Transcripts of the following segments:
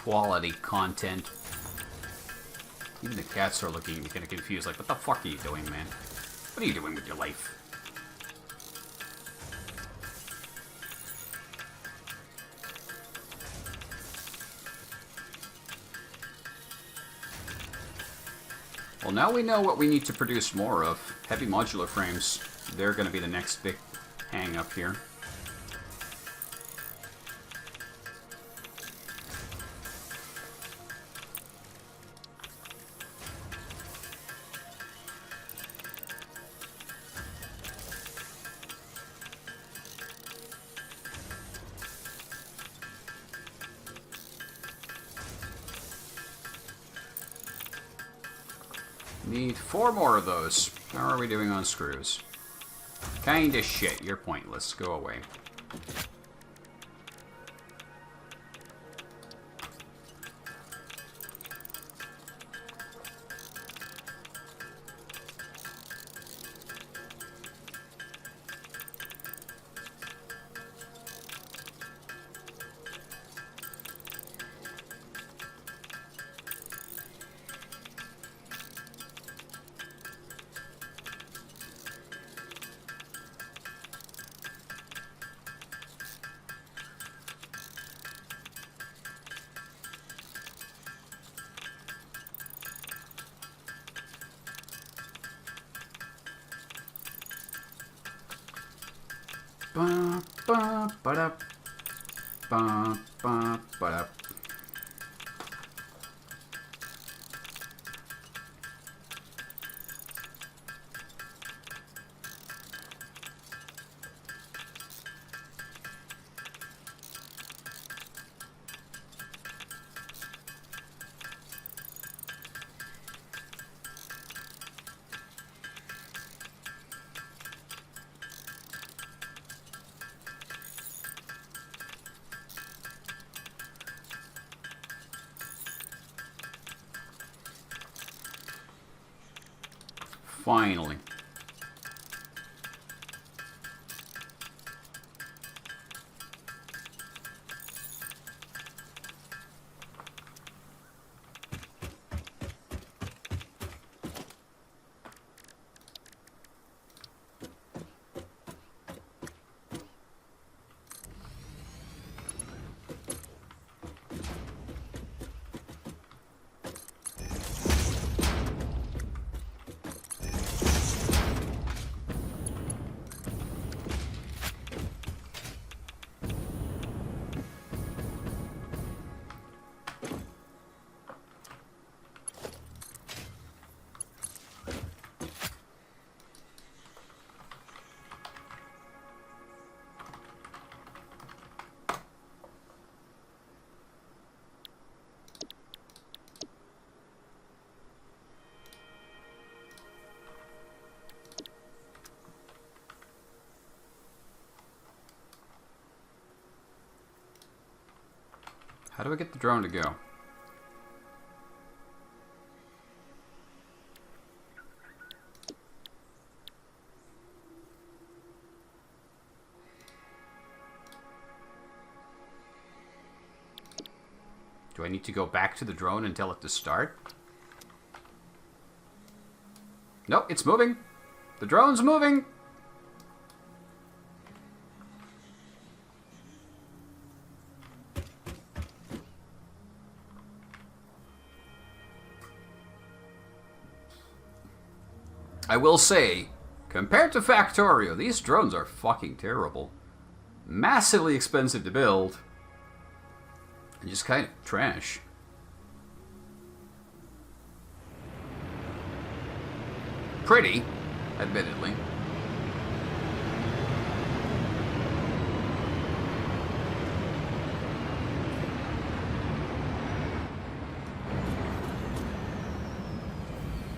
quality content. Even the cats are looking kind of confused, like, what the fuck are you doing, man? What are you doing with your life? Well, now we know what we need to produce more of. Heavy modular frames. They're going to be the next big hang up here. Need 4 more of those. How are we doing on screws? Kinda shit. You're pointless. Go away. Ba ba ba da ba ba ba da. Finally. How do I get the drone to go? Do I need to go back to the drone and tell it to start? Nope, it's moving. The drone's moving. I will say, compared to Factorio, these drones are fucking terrible. Massively expensive to build. And just kind of trash. Pretty, admittedly.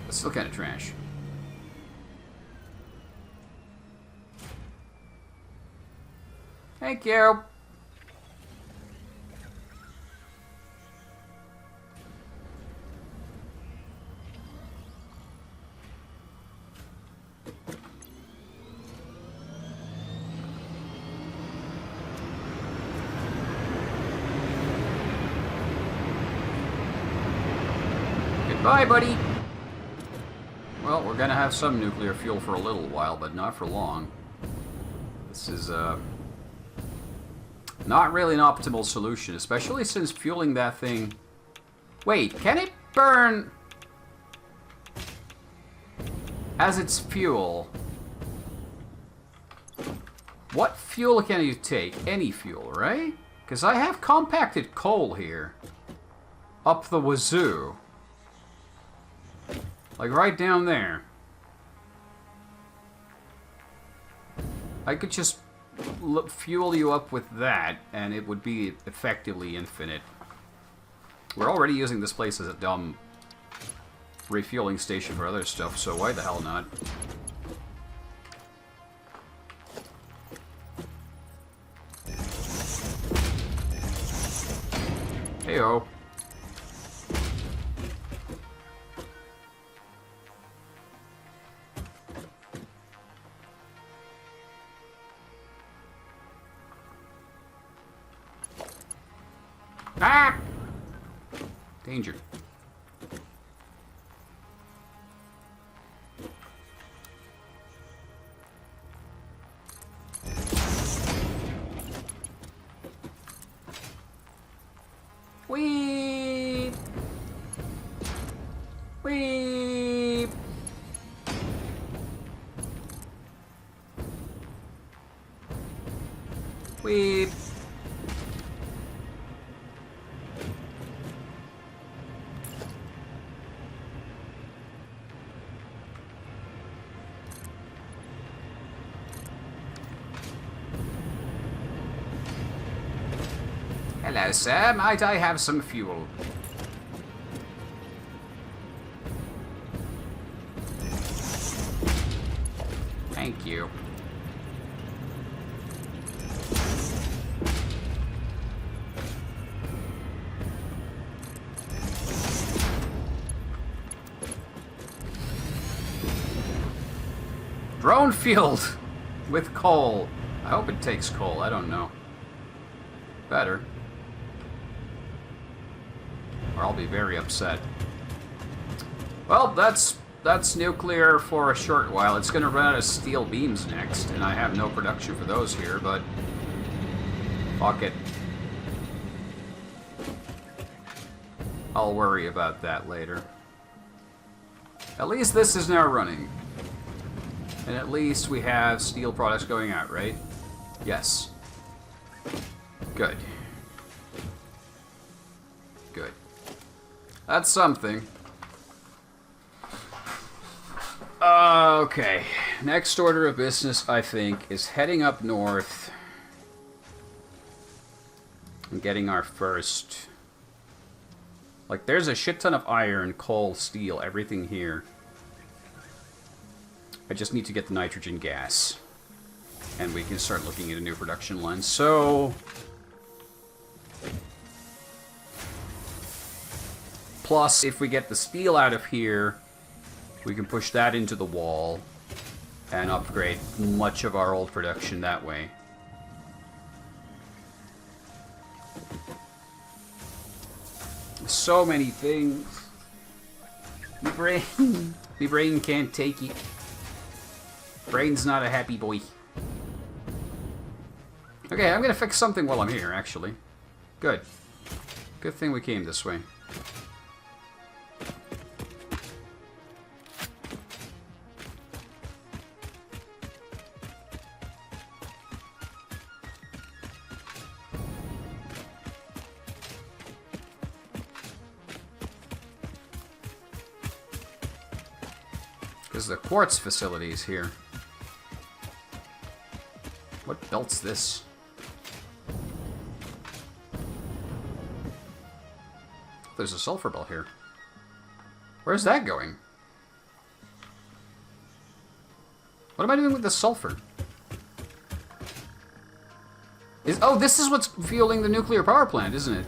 But still kind of trash. Thank you. Bye, buddy! Well, we're gonna have some nuclear fuel for a little while, but not for long. This is, not really an optimal solution, especially since fueling that thing... Wait, can it burn as its fuel? What fuel can you take? Any fuel, right? Because I have compacted coal here. Up the wazoo. Like right down there. I could just fuel you up with that, and it would be effectively infinite. We're already using this place as a dumb refueling station for other stuff, so why the hell not? Heyo. Ah! Danger. Weep! Weep! Weep! Hello, sir. Might I have some fuel? Thank you. Drone field with coal. I hope it takes coal. I don't know. Better. Or I'll be very upset. Well, that's nuclear for a short while. It's going to run out of steel beams next, and I have no production for those here, but fuck it. I'll worry about that later. At least this is now running. And at least we have steel products going out, right? Yes. Good. Good. That's something. Okay. Next order of business, I think, is heading up north and getting our first... Like, there's a shit ton of iron, coal, steel, everything here. I just need to get the nitrogen gas. And we can start looking at a new production line. So... Plus, if we get the steel out of here, we can push that into the wall and upgrade much of our old production that way. So many things. My brain can't take it. Brain's not a happy boy. Okay, I'm gonna fix something while I'm here, actually. Good. Good thing we came this way. Because the quartz facility is here. What belt's this? There's a sulfur belt here. Where's that going? What am I doing with the sulfur? Oh, this is what's fueling the nuclear power plant, isn't it?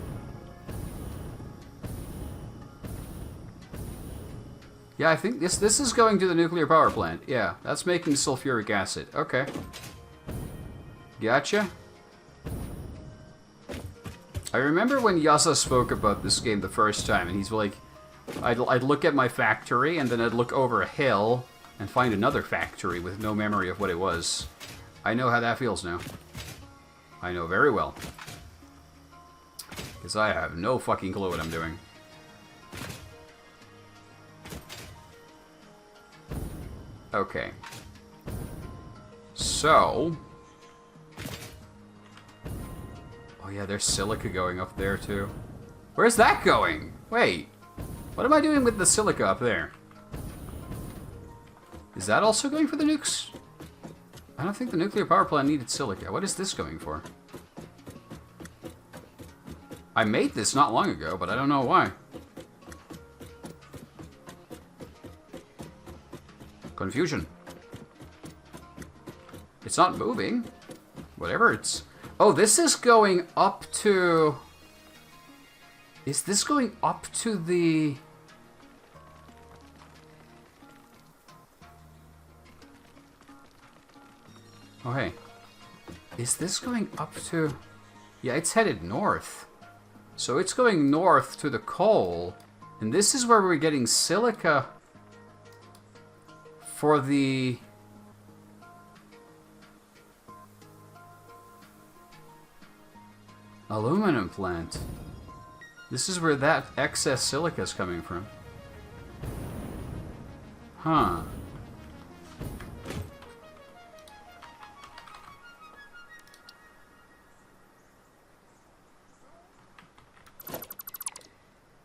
Yeah, I think this is going to the nuclear power plant. Yeah, that's making sulfuric acid. Okay. Gotcha. I remember when Yasa spoke about this game the first time, and he's like, I'd look at my factory, and then I'd look over a hill and find another factory with no memory of what it was. I know how that feels now. I know very well. Because I have no fucking clue what I'm doing. Okay. So... Oh yeah, there's silica going up there too. Where's that going? Wait. What am I doing with the silica up there? Is that also going for the nukes? I don't think the nuclear power plant needed silica. What is this going for? I made this not long ago, but I don't know why. Confusion. It's not moving. Whatever it's... Oh, this is going up to... Is this going up to the... Oh, hey. Is this going up to... Yeah, it's headed north. So it's going north to the coal. And this is where we're getting silica for the... aluminum plant. This is where that excess silica is coming from. Huh.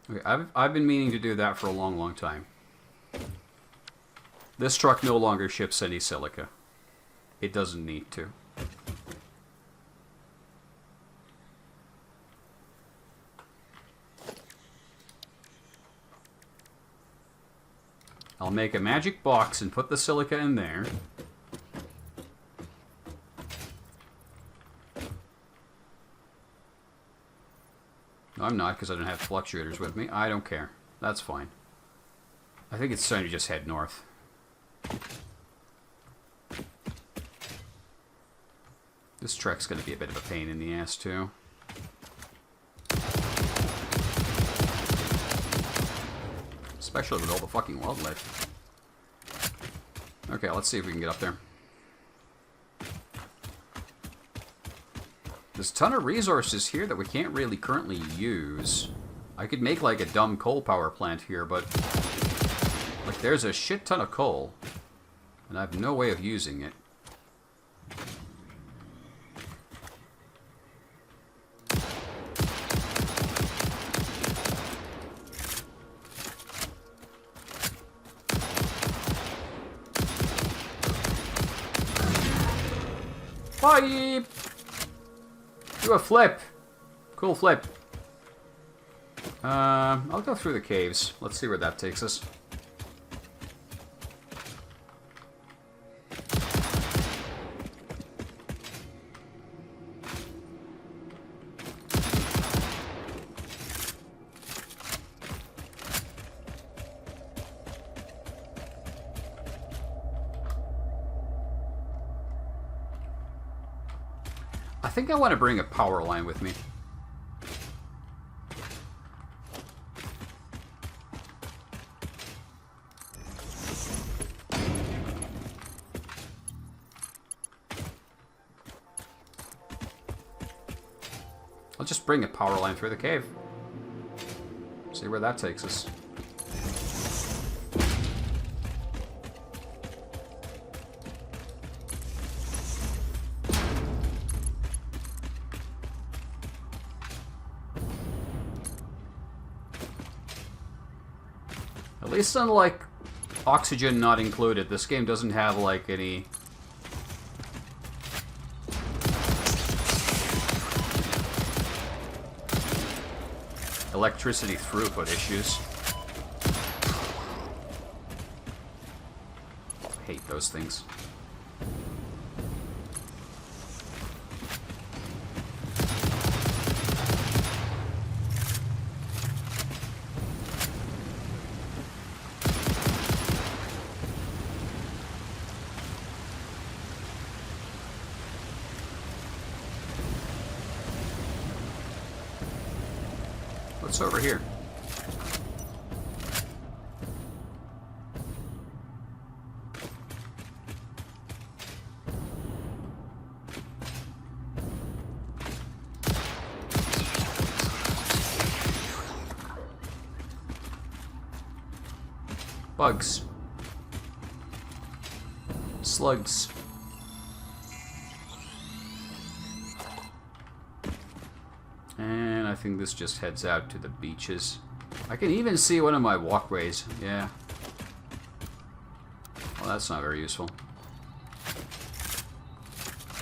Okay, I've been meaning to do that for a long, long time. This truck no longer ships any silica. It doesn't need to. I'll make a magic box and put the silica in there. No, I'm not, because I don't have fluctuators with me. I don't care. That's fine. I think it's time to just head north. This trek's going to be a bit of a pain in the ass, too. Especially with all the fucking wildlife. Okay, let's see if we can get up there. There's a ton of resources here that we can't really currently use. I could make like a dumb coal power plant here, but... like, there's a shit ton of coal. And I have no way of using it. Bye! Do a flip. Cool flip. I'll go through the caves. Let's see where that takes us. I think I want to bring a power line with me. I'll just bring a power line through the cave. See where that takes us. At least unlike oxygen not included, this game doesn't have like any electricity throughput issues. I hate those things. What's over here? Bugs. Slugs. And I think this just heads out to the beaches. I can even see one of my walkways. Yeah. Well, that's not very useful.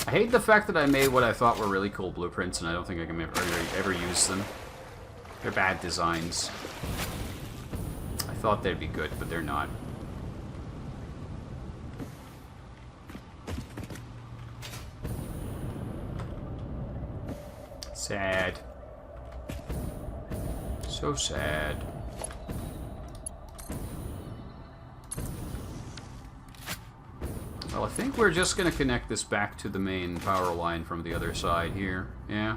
I hate the fact that I made what I thought were really cool blueprints, and I don't think I can ever use them. They're bad designs. I thought they'd be good, but they're not. Sad. So sad. Well, I think we're just going to connect this back to the main power line from the other side here. Yeah.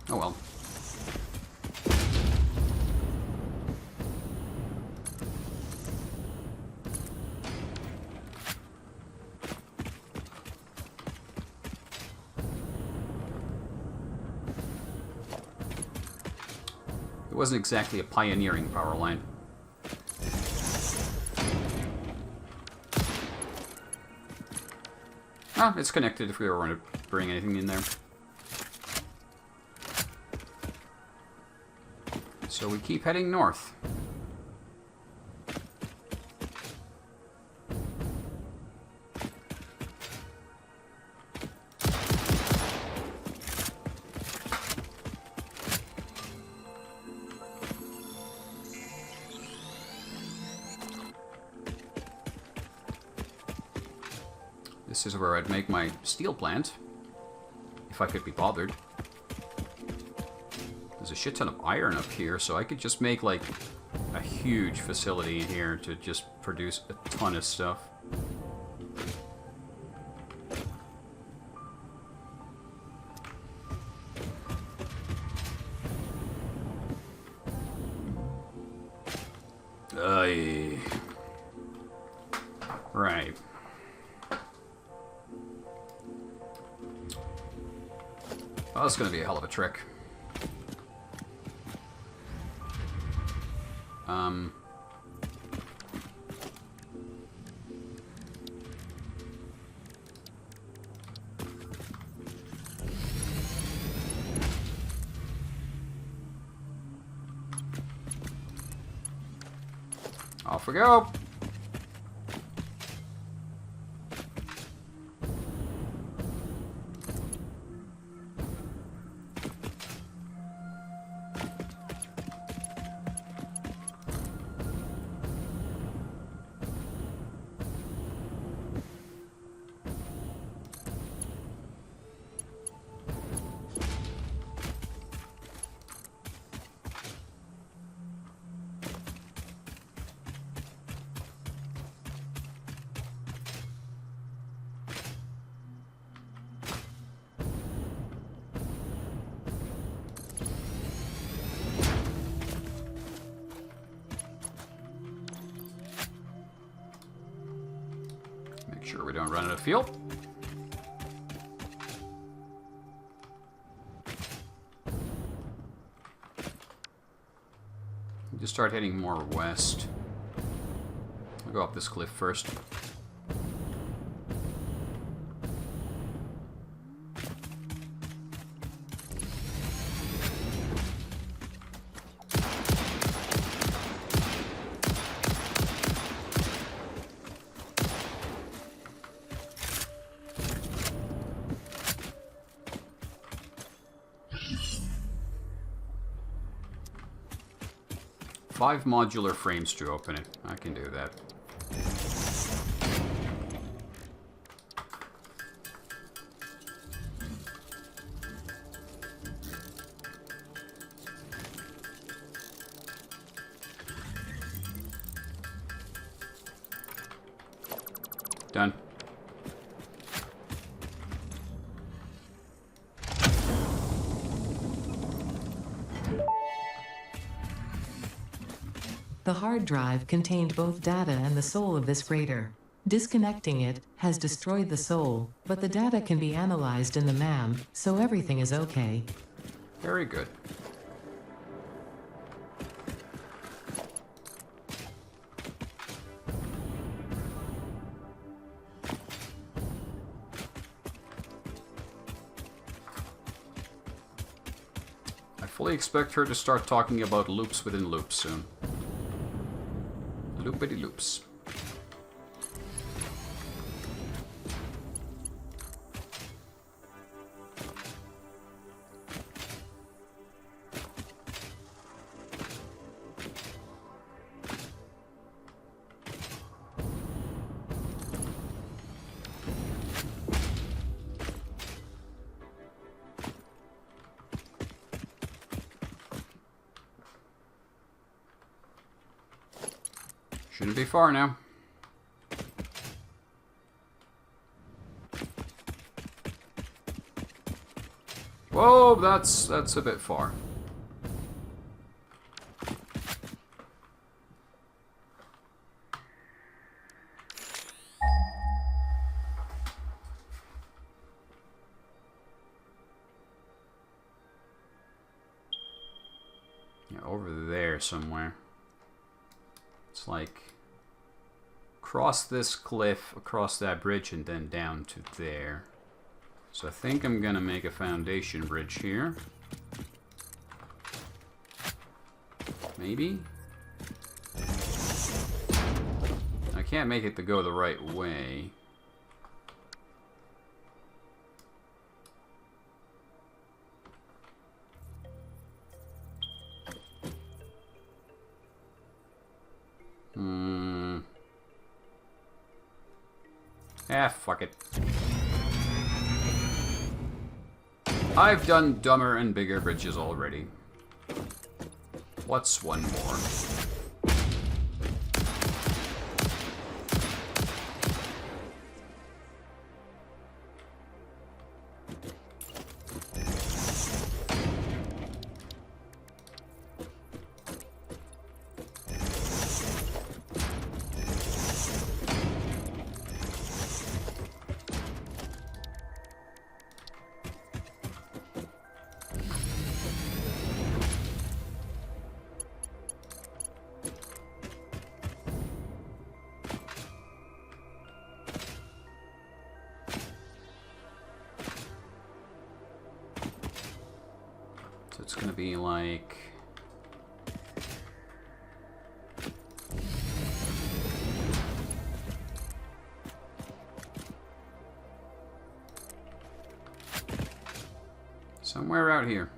Oh well. It wasn't exactly a pioneering power line. Oh, it's connected if we ever want to bring anything in there. So we keep heading north. This is where I'd make my steel plant, if I could be bothered. There's a shit ton of iron up here, so I could just make, like, a huge facility in here to just produce a ton of stuff. Right. Oh, that's going to be a hell of a trick. Off we go. Make sure we don't run out of fuel. Just start heading more west. I'll go up this cliff first. Five modular frames to open it. I can do that. Done. The hard drive contained both data and the soul of this freighter. Disconnecting it has destroyed the soul, but the data can be analyzed in the WHAM, so everything is okay. Very good. fully expect her to start talking about loops within loops soon. Loopity loops. Shouldn't be far now. Whoa, that's a bit far. Yeah, over there somewhere. It's like cross this cliff, across that bridge, and then down to there. So I think I'm gonna make a foundation bridge here. Maybe? I can't make it to go the right way. Ah, fuck it. I've done dumber and bigger bridges already. What's one more? So it's gonna be like... somewhere out here.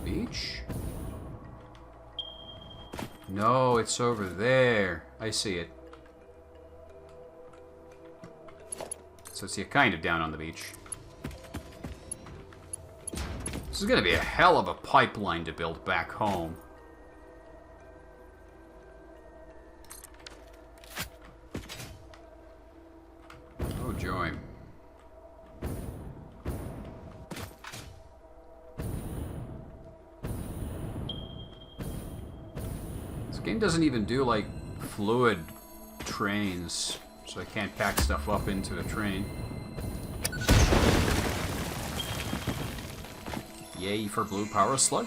Beach? No, it's over there. I see it. So it's kind of down on the beach. This is gonna be a hell of a pipeline to build back home. Oh joy. Game doesn't even do like fluid trains, so I can't pack stuff up into a train. Yay for blue power slug.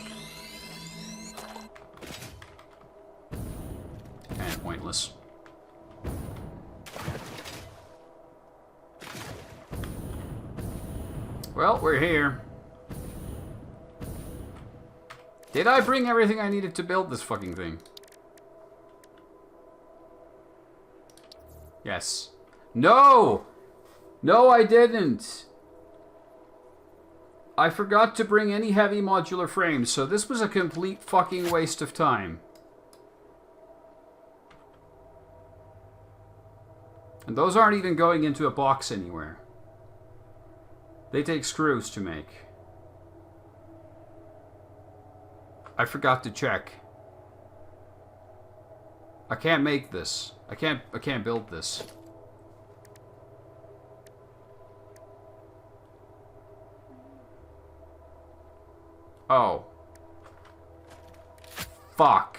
Kind of pointless. Well, we're here. Did I bring everything I needed to build this fucking thing? Yes. No! No, I didn't! I forgot to bring any heavy modular frames, so this was a complete fucking waste of time. And those aren't even going into a box anywhere. They take screws to make. I forgot to check. I can't make this. I can't build this. Oh. Fuck.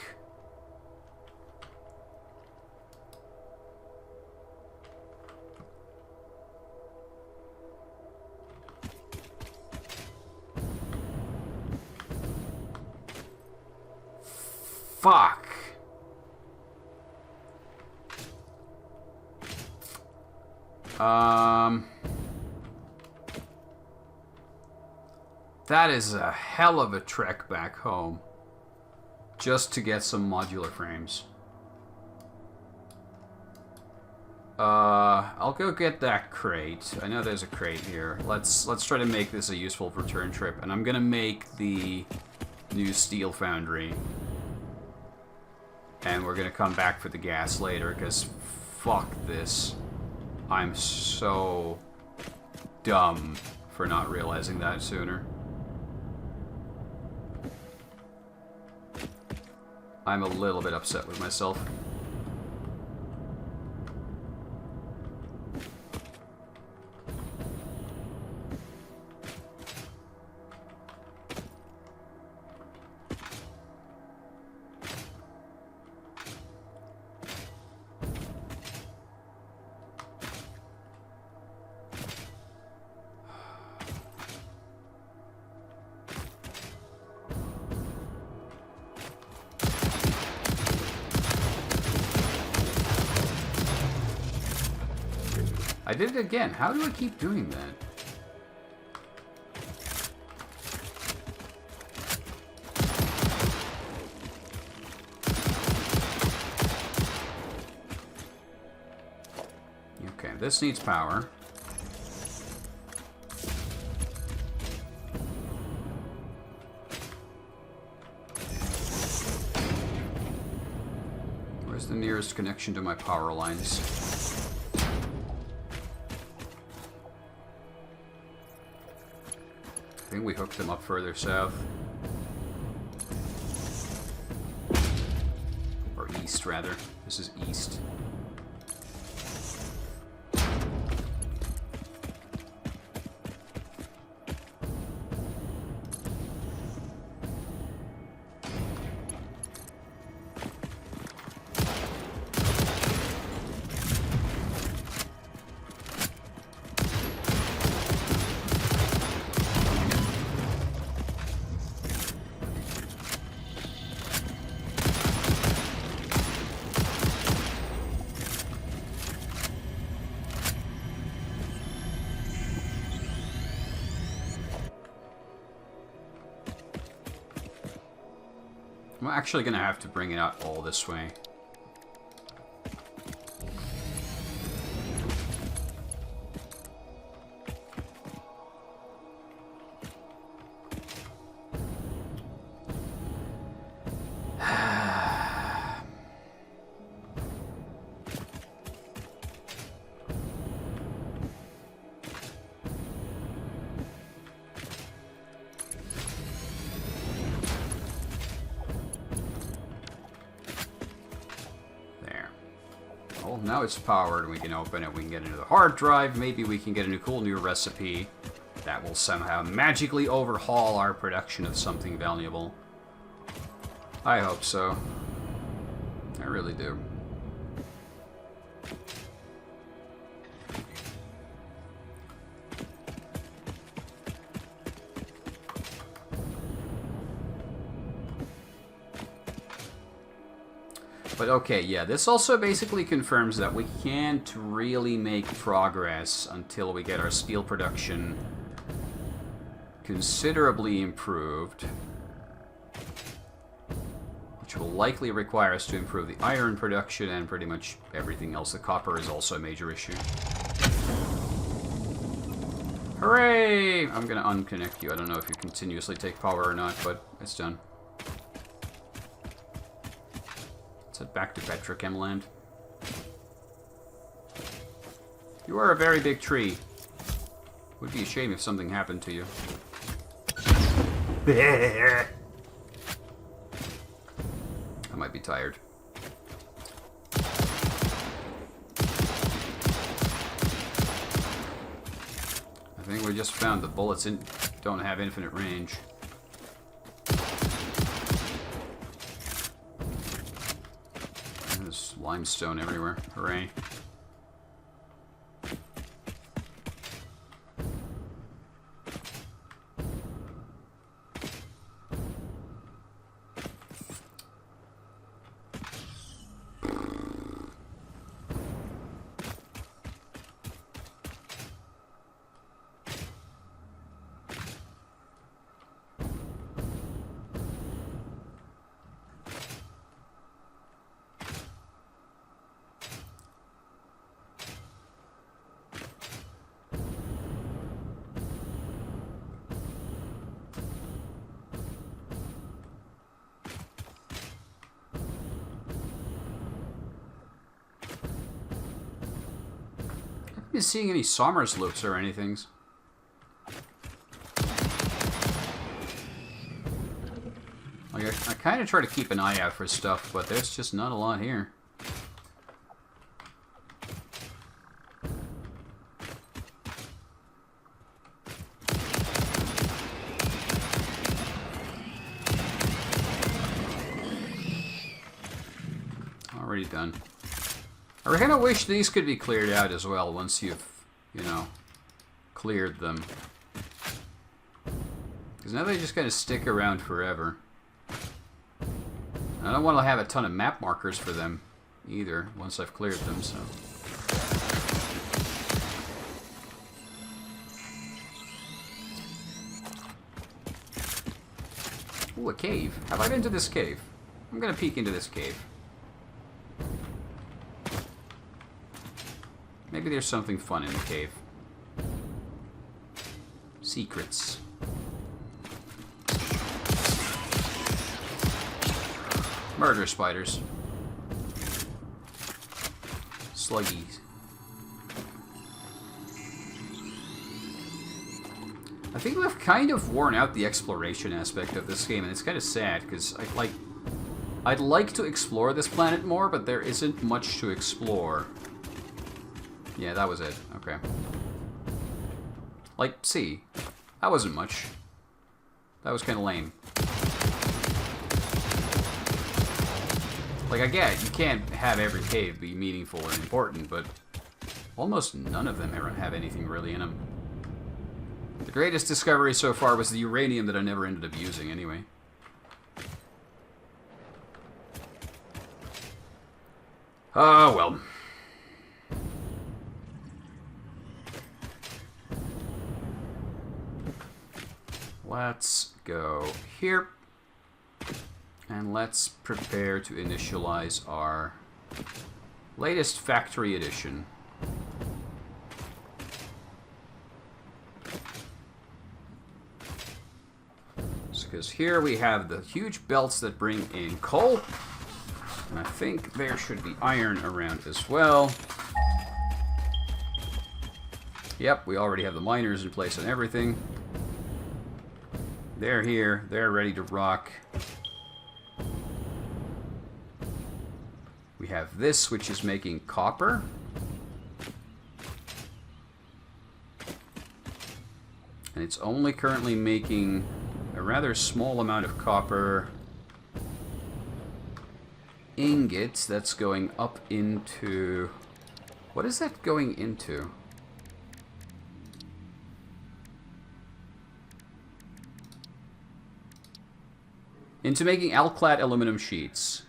Fuck. That is a hell of a trek back home. Just to get some modular frames. I'll go get that crate. I know there's a crate here. Let's try to make this a useful return trip. And I'm gonna make the new steel foundry. And we're gonna come back for the gas later, because fuck this. I'm so dumb for not realizing that sooner. I'm a little bit upset with myself. I did it again. How do I keep doing that? Okay, this needs power. Where's the nearest connection to my power lines? I think we hooked them up further south. Or east, rather. This is east. I'm actually gonna have to bring it out all this way. Now it's powered and we can open it. We can get into the hard drive. Maybe we can get a cool new recipe that will somehow magically overhaul our production of something valuable. I hope so. I really do. But okay, yeah, this also basically confirms that we can't really make progress until we get our steel production considerably improved, which will likely require us to improve the iron production and pretty much everything else. The copper is also a major issue. Hooray! I'm gonna unconnect you. I don't know if you continuously take power or not, but it's done. Head back to Petrochem land. You are a very big tree. Would be a shame if something happened to you. I might be tired. I think we just found the bullets don't have infinite range. There's limestone everywhere. Hooray. been seeing any Sommers loops or anything. Like, I kind of try to keep an eye out for stuff, but there's just not a lot here. Already done. I kind of wish these could be cleared out as well once you've, you know, cleared them. Because now they just kind of stick around forever. I don't want to have a ton of map markers for them either once I've cleared them, so. Ooh, a cave. Have I been to this cave? I'm gonna peek into this cave. Maybe there's something fun in the cave. Secrets. Murder spiders. Sluggies. I think we've kind of worn out the exploration aspect of this game, and it's kind of sad, because I'd like to explore this planet more, but there isn't much to explore. Yeah, that was it. Okay. Like, see. That wasn't much. That was kind of lame. Like, I get, you can't have every cave be meaningful and important, but almost none of them ever have anything really in them. The greatest discovery so far was the uranium that I never ended up using anyway. Oh, well. Let's go here. And let's prepare to initialize our latest factory edition. Because here we have the huge belts that bring in coal. And I think there should be iron around as well. Yep, we already have the miners in place and everything. They're here. They're ready to rock. We have this, which is making copper. And it's only currently making a rather small amount of copper ingots. That's going up into... What is that going into? Into making alclad aluminum sheets.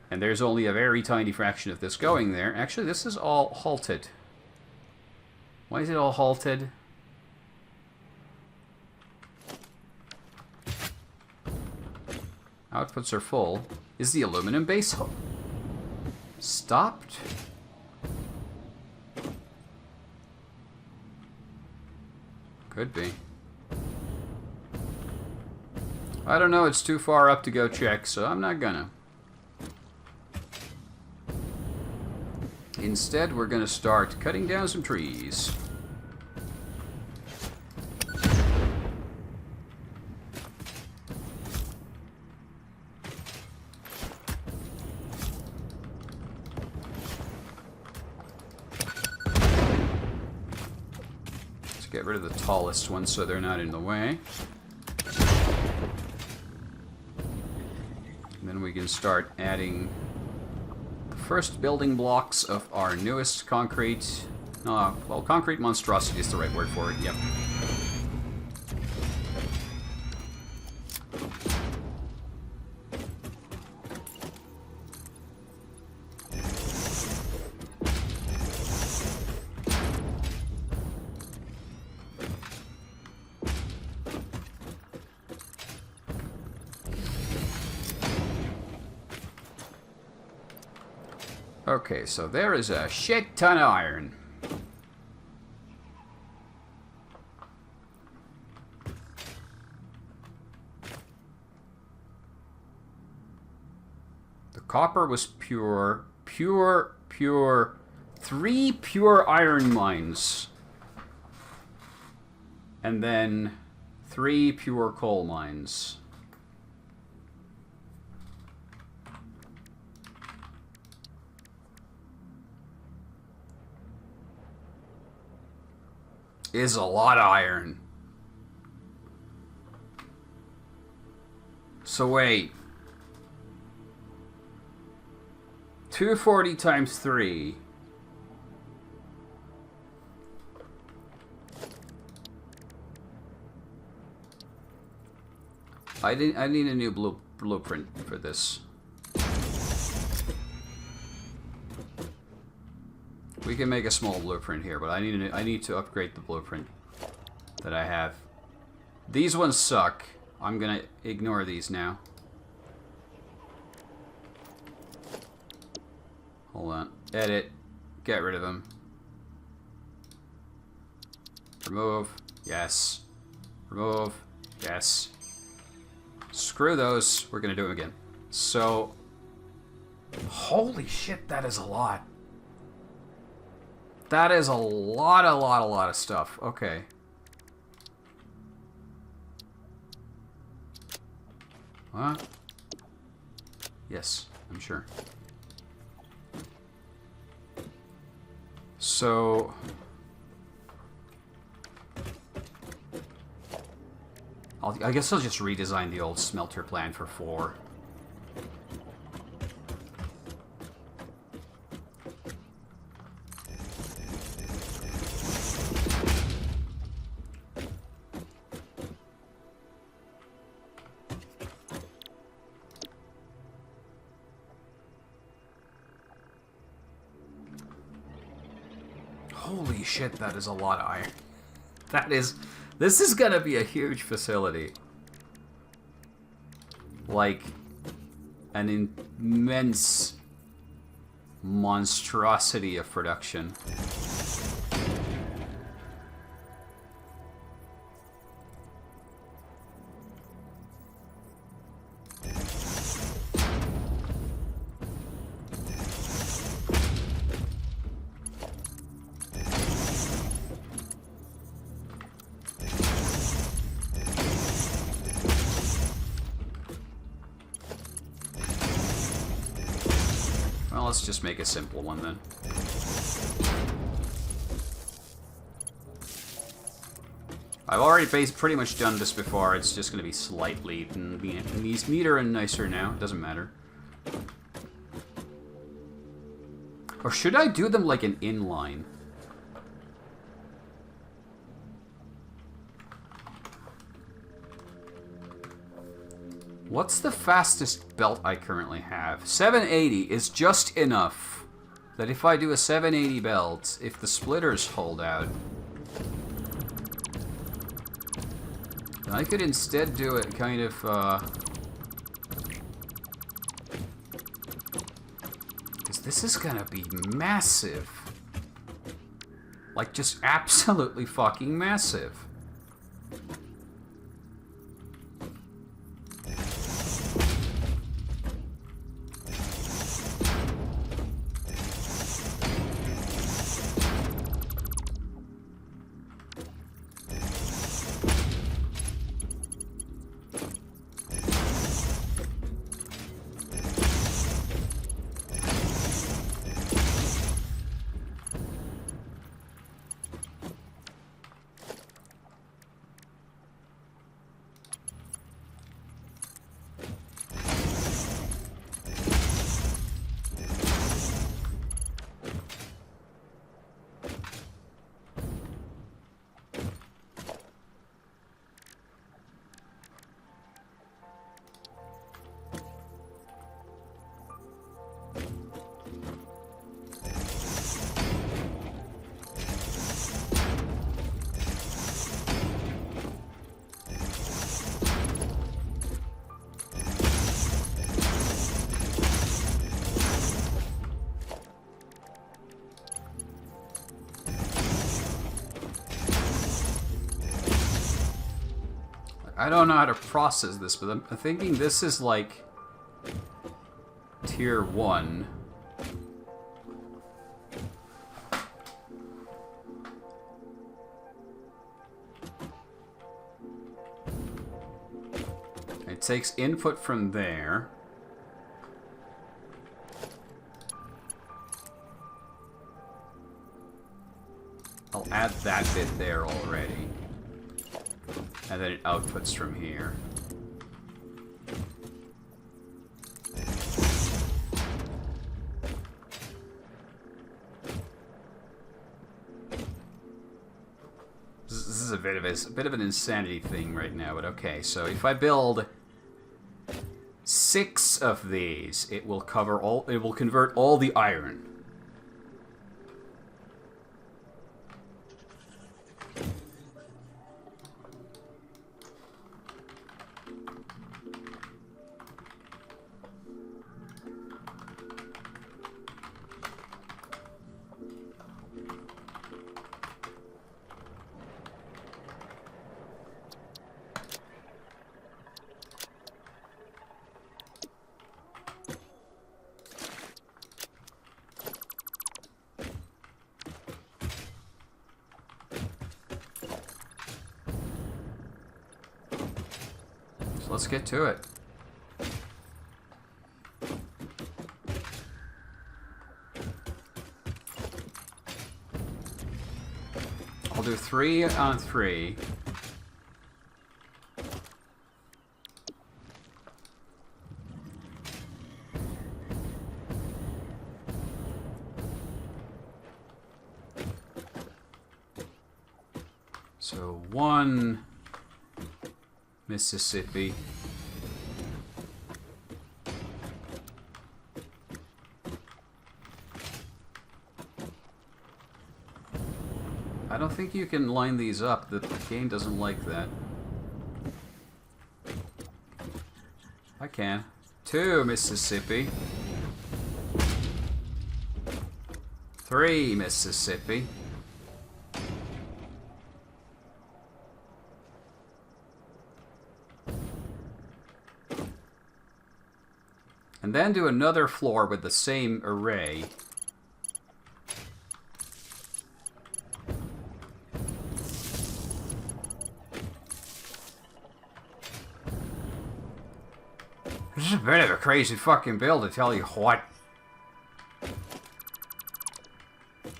And there's only a very tiny fraction of this going there. Actually, this is all halted. Why is it all halted? Outputs are full. Is the aluminum base stopped? Could be. I don't know, it's too far up to go check, so I'm not gonna. Instead, we're gonna start cutting down some trees. Let's get rid of the tallest ones so they're not in the way. And then we can start adding the first building blocks of our newest concrete. Well, concrete monstrosity is the right word for it, yep. Okay, so there is a shit ton of iron. The copper was pure 3 pure iron mines. And then 3 pure coal mines. Is a lot of iron. So wait. 240 times 3. I need a new blueprint for this. We can make a small blueprint here, but I need to upgrade the blueprint that I have. These ones suck. I'm gonna ignore these now. Hold on. Edit. Get rid of them. Remove. Yes. Remove. Yes. Screw those. We're gonna do them again. So, holy shit, that is a lot. That is a lot of stuff. Okay. Huh? Yes, I'm sure. So, I guess I'll just redesign the old smelter plan for 4. Holy shit, that is a lot of iron. This is gonna be a huge facility. Like, an immense monstrosity of production. Well, let's just make a simple one then. I've already pretty much done this before. It's just going to be slightly neater and nicer now. It doesn't matter. Or should I do them like an inline? What's the fastest belt I currently have? 780 is just enough that if I do a 780 belt, if the splitters hold out, I could instead do it kind of, because this is gonna be massive. Like, just absolutely fucking massive. I don't know how to process this, but I'm thinking this is like tier 1. takes input from there. I'll add that bit there already. And then it outputs from here. This is a bit of an insanity thing right now, but okay. So if I build 6 of these, it will convert all the iron. So let's get to it. I'll do 3 on 3. So 1 Mississippi. I don't think you can line these up. The game doesn't like that. I can. 2 Mississippi. 3 Mississippi. And then do another floor with the same array. This is a bit of a crazy fucking build, to tell you what.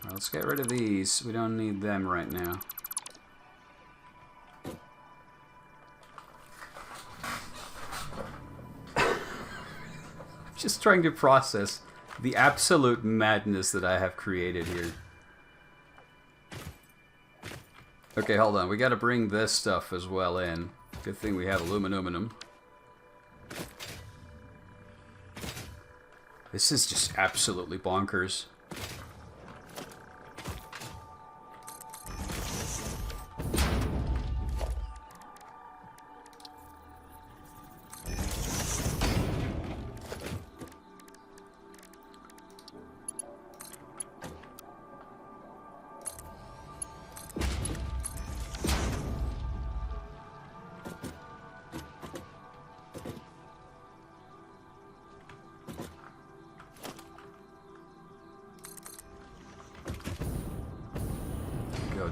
Well, let's get rid of these. We don't need them right now. Just trying to process the absolute madness that I have created here. Okay, hold on. We gotta bring this stuff as well in. Good thing we have aluminum. This is just absolutely bonkers.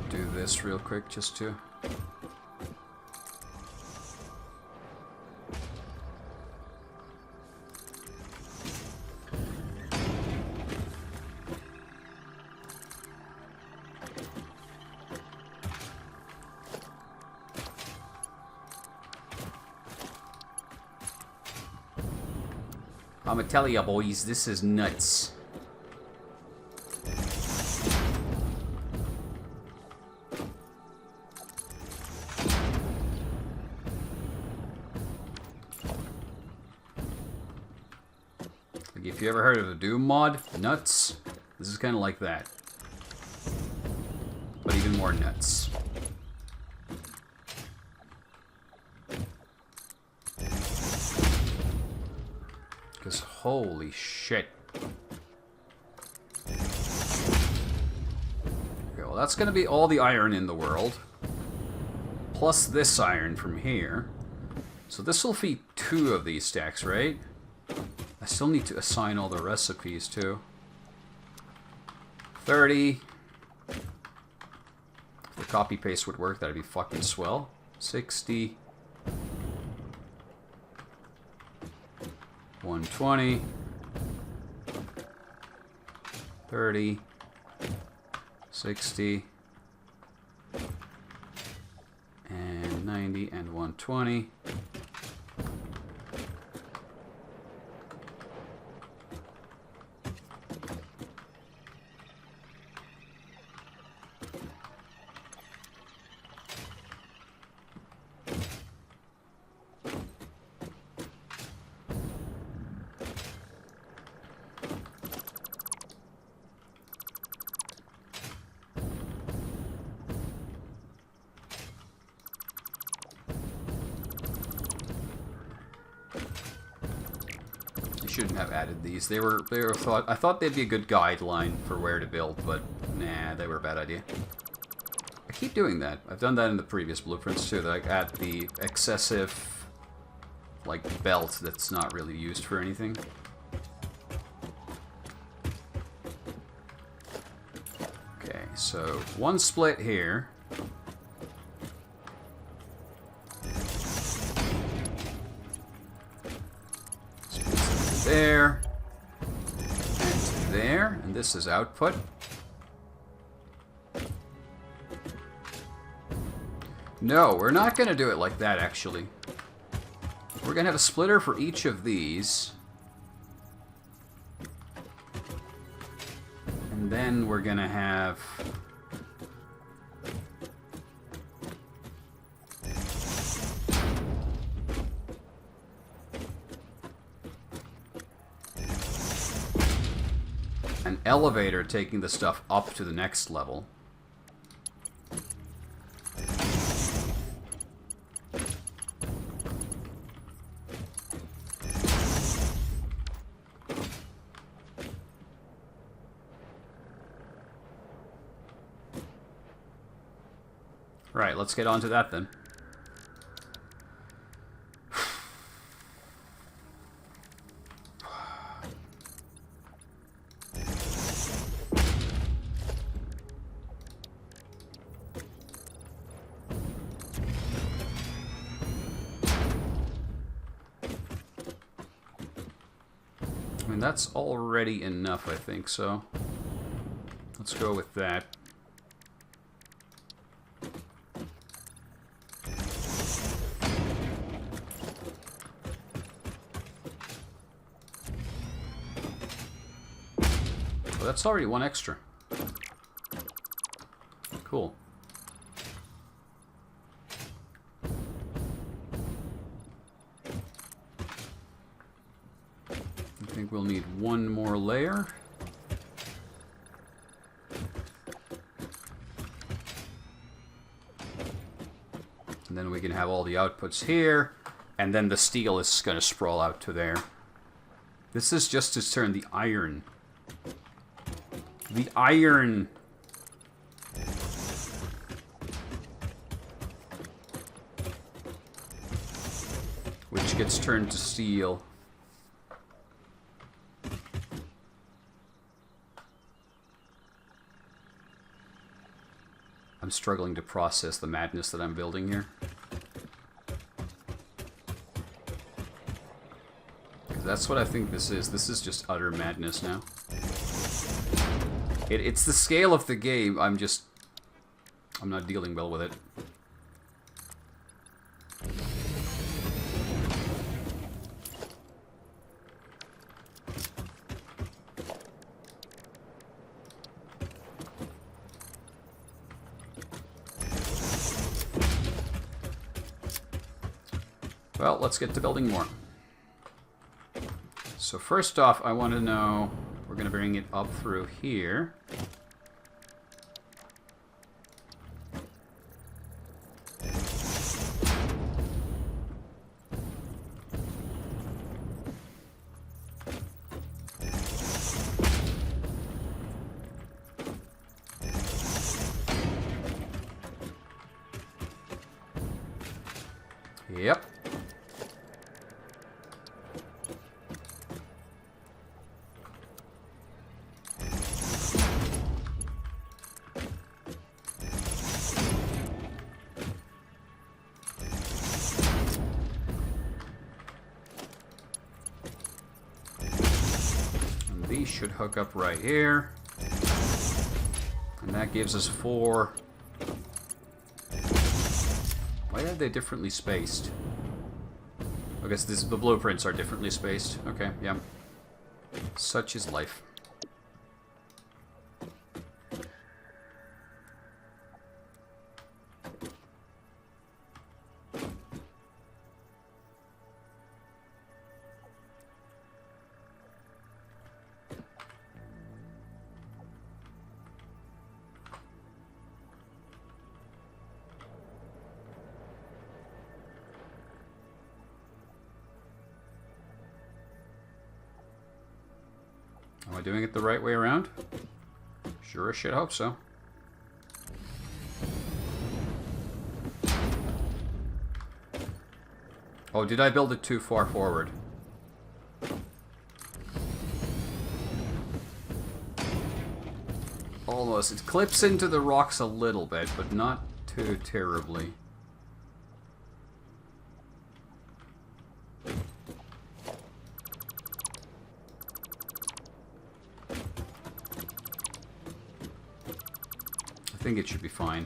Do this real quick just to... I'ma tell ya boys, this is nuts. If you ever heard of a Doom mod, nuts, this is kind of like that. But even more nuts. Because holy shit. Okay, well that's going to be all the iron in the world. Plus this iron from here. So this will feed 2 of these stacks, right? I still need to assign all the recipes too. 30. If the copy paste would work, that'd be fucking swell. 60. 120. 30. 60. And 90 and 120. Shouldn't have added these. They were I thought they'd be a good guideline for where to build, but nah, they were a bad idea. I keep doing that. I've done that in the previous blueprints too. That I add the excessive like belt that's not really used for anything. Okay, so one split here. There, and there, and this is output. No, we're not going to do it like that, actually. We're going to have a splitter for each of these. And then we're going to have... an elevator taking the stuff up to the next level. Right, let's get on to that then. I mean, that's already enough, I think, so let's go with that. Well, that's already one extra. Cool. I think we'll need one more layer. And then we can have all the outputs here, and then the steel is going to sprawl out to there. This is just to turn the iron. The iron! Which gets turned to steel. I'm struggling to process the madness that I'm building here. That's what I think this is. This is just utter madness now. It's the scale of the game. I'm not dealing well with it. Well, let's get to building more. So first off, I want to know, we're going to bring it up through here. Yep. These should hook up right here. And that gives us 4. Why are they differently spaced? I guess the blueprints are differently spaced. Okay, yeah. Such is life. Am I doing it the right way around? Sure as shit hope so. Oh, did I build it too far forward? Almost. It clips into the rocks a little bit, but not too terribly. I think it should be fine.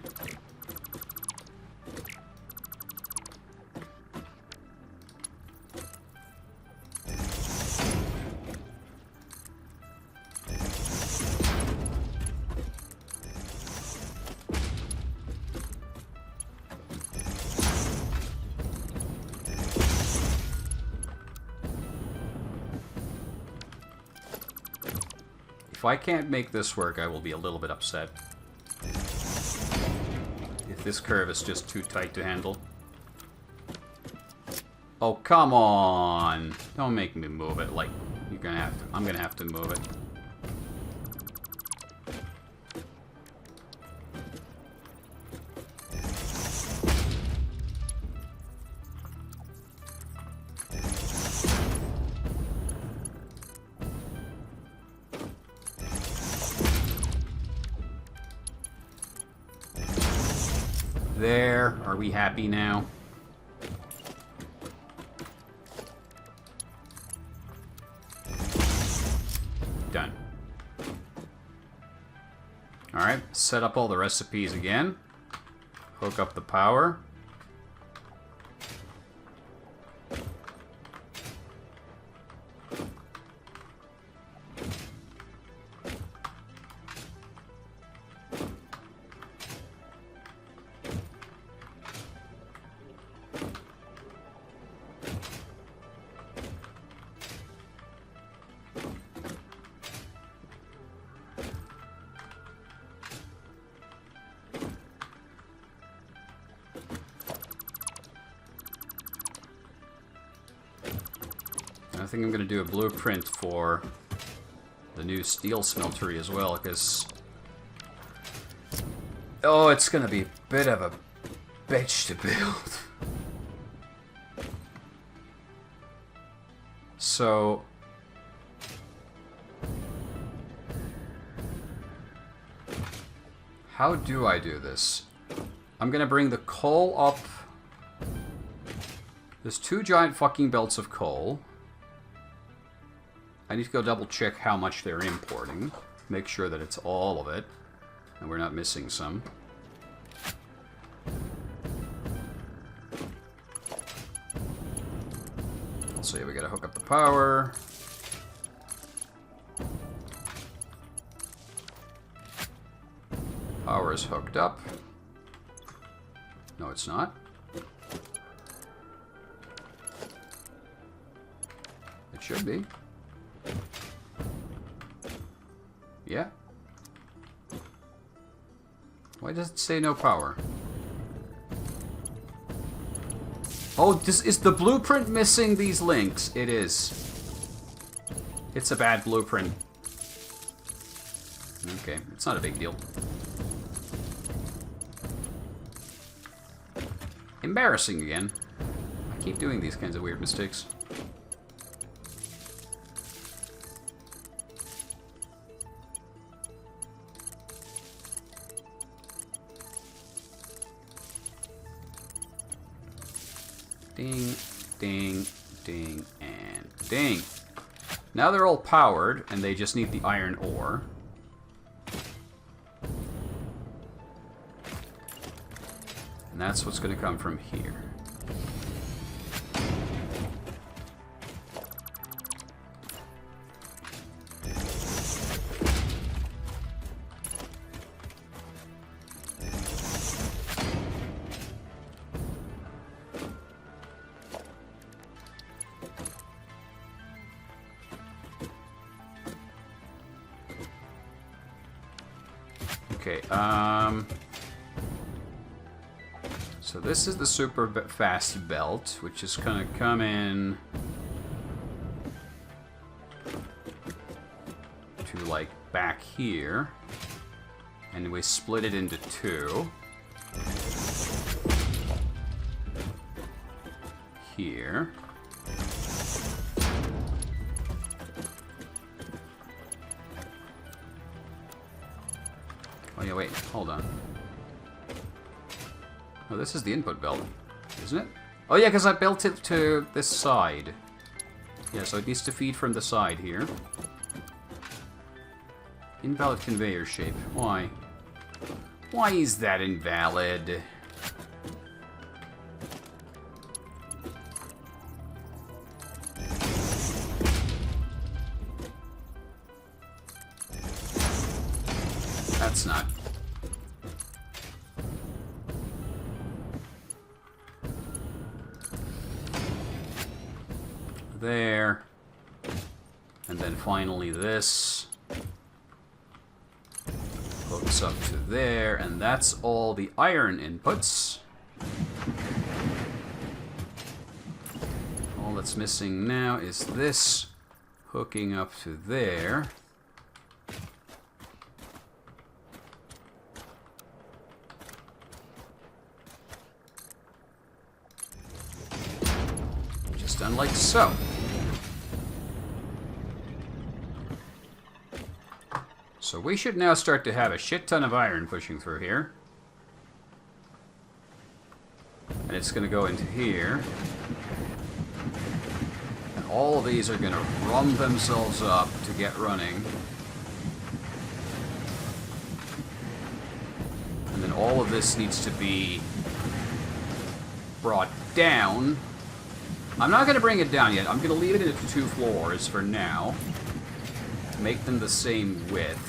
If I can't make this work, I will be a little bit upset. If this curve is just too tight to handle. Oh, come on! Don't make me move it. Like, you're gonna have to. I'm gonna have to move it. There. Are we happy now? Done. Alright, set up all the recipes again. Hook up the power. I think I'm going to do a blueprint for the new steel smeltery as well, because... oh, it's going to be a bit of a bitch to build. So... how do I do this? I'm going to bring the coal up... there's 2 giant fucking belts of coal. I need to go double check how much they're importing. Make sure that it's all of it. And we're not missing some. Let's see, we gotta hook up the power. Power is hooked up. No, it's not. It should be. Yeah. Why does it say no power? Oh, is the blueprint missing these links? It is. It's a bad blueprint. Okay, it's not a big deal. Embarrassing again. I keep doing these kinds of weird mistakes. Ding, ding, ding, and ding. Now they're all powered, and they just need the iron ore. And that's what's going to come from here. Okay, so this is the super fast belt, which is gonna come in to like back here, and we split it into two. Here. Oh yeah, wait, hold on. Oh, this is the input belt, isn't it? Oh yeah, because I built it to this side. Yeah, so it needs to feed from the side here. Invalid conveyor shape. Why? Why is that invalid? That's not. There. And then finally this hooks up to there, and that's all the iron inputs. All that's missing now is this hooking up to there. Just done like so. So we should now start to have a shit ton of iron pushing through here. And it's going to go into here. And all of these are going to rum themselves up to get running. And then all of this needs to be brought down. I'm not going to bring it down yet. I'm going to leave it at 2 floors for now. Make them the same width.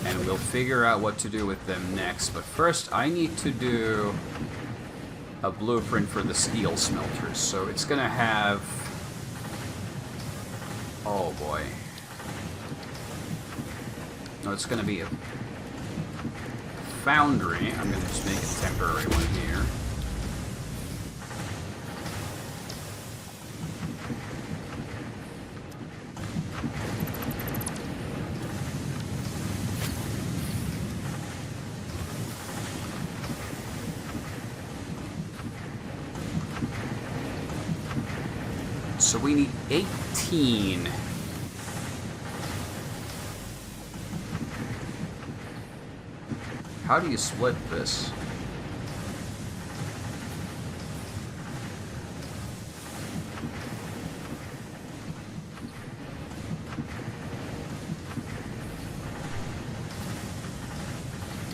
And we'll figure out what to do with them next. But first, I need to do a blueprint for the steel smelters. So it's going to have... Oh, boy. No, it's going to be a foundry. I'm going to just make a temporary one here. So we need 18. How do you split this?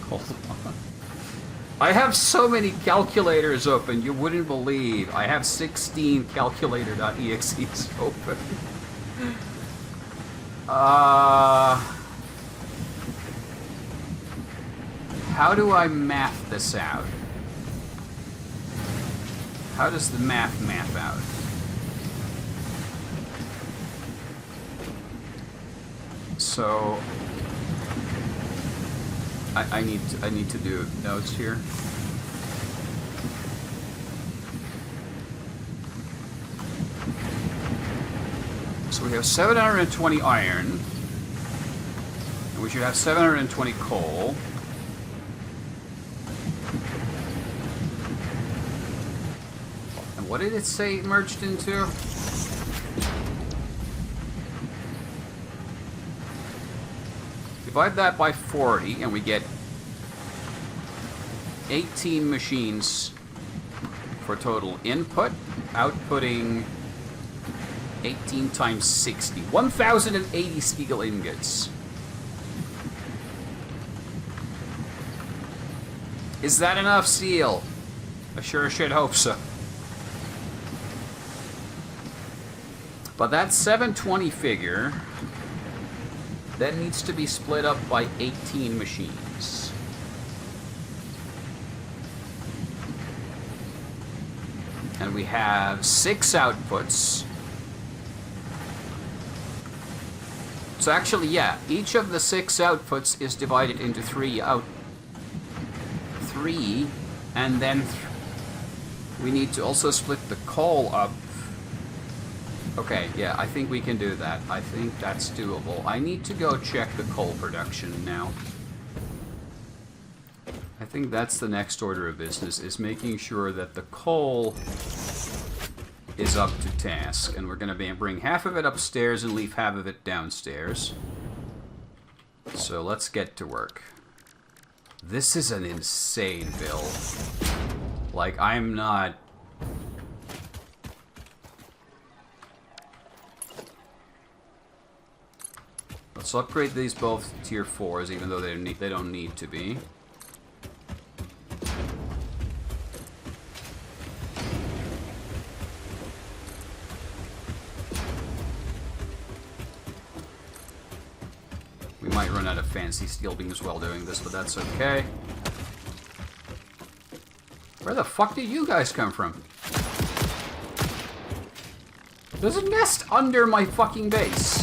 Hold on. I have so many calculators open, you wouldn't believe. I have 16 calculator.exes open. How do I math this out? How does the math map out? So I need to do notes here. So we have 720 iron, and we should have 720 coal. And what did it say it merged into? Divide that by 40, and we get 18 machines for total input, outputting 18 times 60. 1,080 steel ingots. Is that enough steel? I sure should hope so. But that 720 figure, that needs to be split up by 18 machines. And we have 6 outputs. So actually, yeah, each of the 6 outputs is divided into 3 and then we need to also split the coal up. Okay, yeah, I think we can do that. I think that's doable. I need to go check the coal production now. I think that's the next order of business, is making sure that the coal is up to task. And we're going to bring half of it upstairs and leave half of it downstairs. So let's get to work. This is an insane build. Like, I'm not... Let's upgrade these both to tier 4s, even though they don't need to be. We might run out of fancy steel beams while doing this, but that's okay. Where the fuck did you guys come from? There's a nest under my fucking base.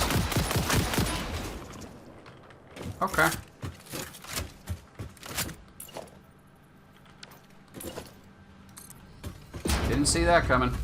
Okay. Didn't see that coming.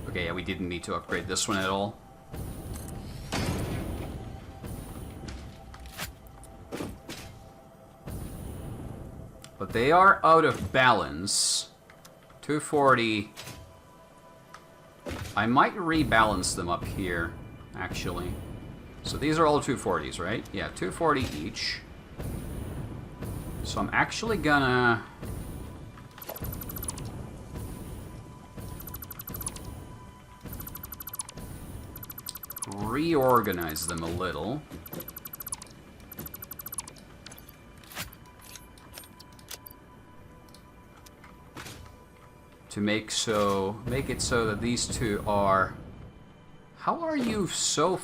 Okay, yeah, we didn't need to upgrade this one at all. But they are out of balance. 240. I might rebalance them up here, actually. So these are all 240s, right? Yeah, 240 each. So I'm actually gonna... reorganize them a little. To make it so that these two are... How are you so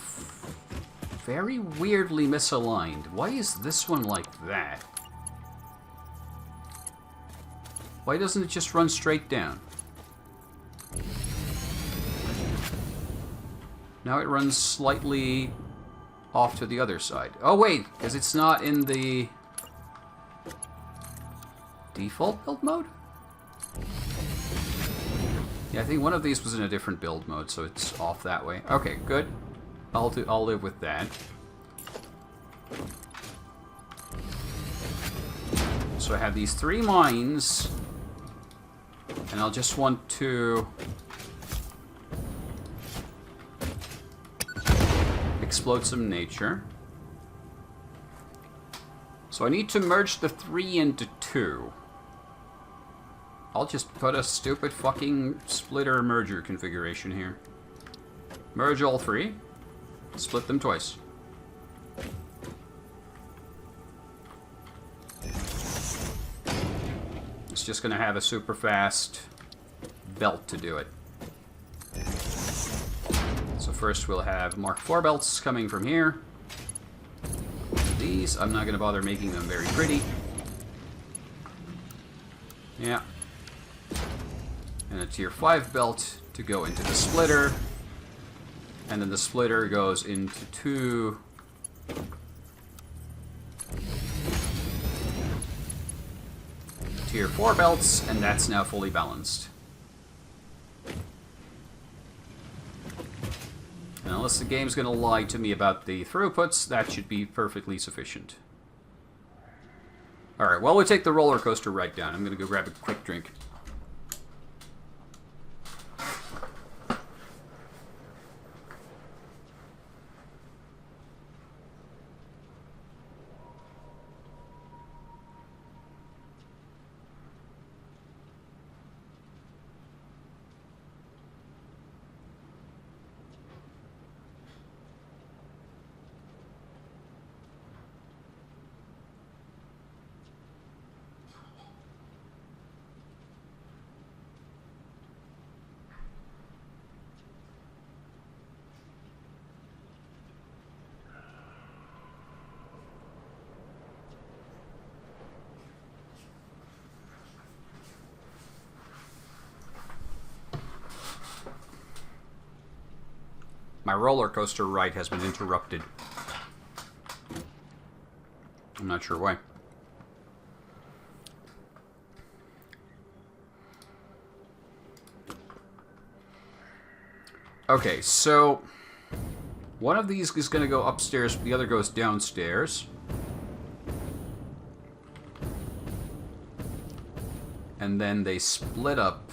very weirdly misaligned? Why is this one like that? Why doesn't it just run straight down? Now it runs slightly off to the other side. Oh wait, because it's not in the default build mode? Yeah, I think one of these was in a different build mode, so it's off that way. Okay, good. I'll live with that. So I have these 3 mines, and I'll just want to explode some nature. So I need to merge the 3 into 2. I'll just put a stupid fucking splitter merger configuration here. Merge all 3. Split them twice. It's just gonna have a super fast belt to do it. So first we'll have Mark IV belts coming from here. These, I'm not gonna bother making them very pretty. Yeah. And a tier 5 belt to go into the splitter. And then the splitter goes into 2 tier 4 belts, and that's now fully balanced. And unless the game's gonna lie to me about the throughputs, that should be perfectly sufficient. Alright, while we take the roller coaster ride down, I'm going to go grab a quick drink. My roller coaster ride has been interrupted. I'm not sure why. Okay, so one of these is going to go upstairs, the other goes downstairs. And then they split up.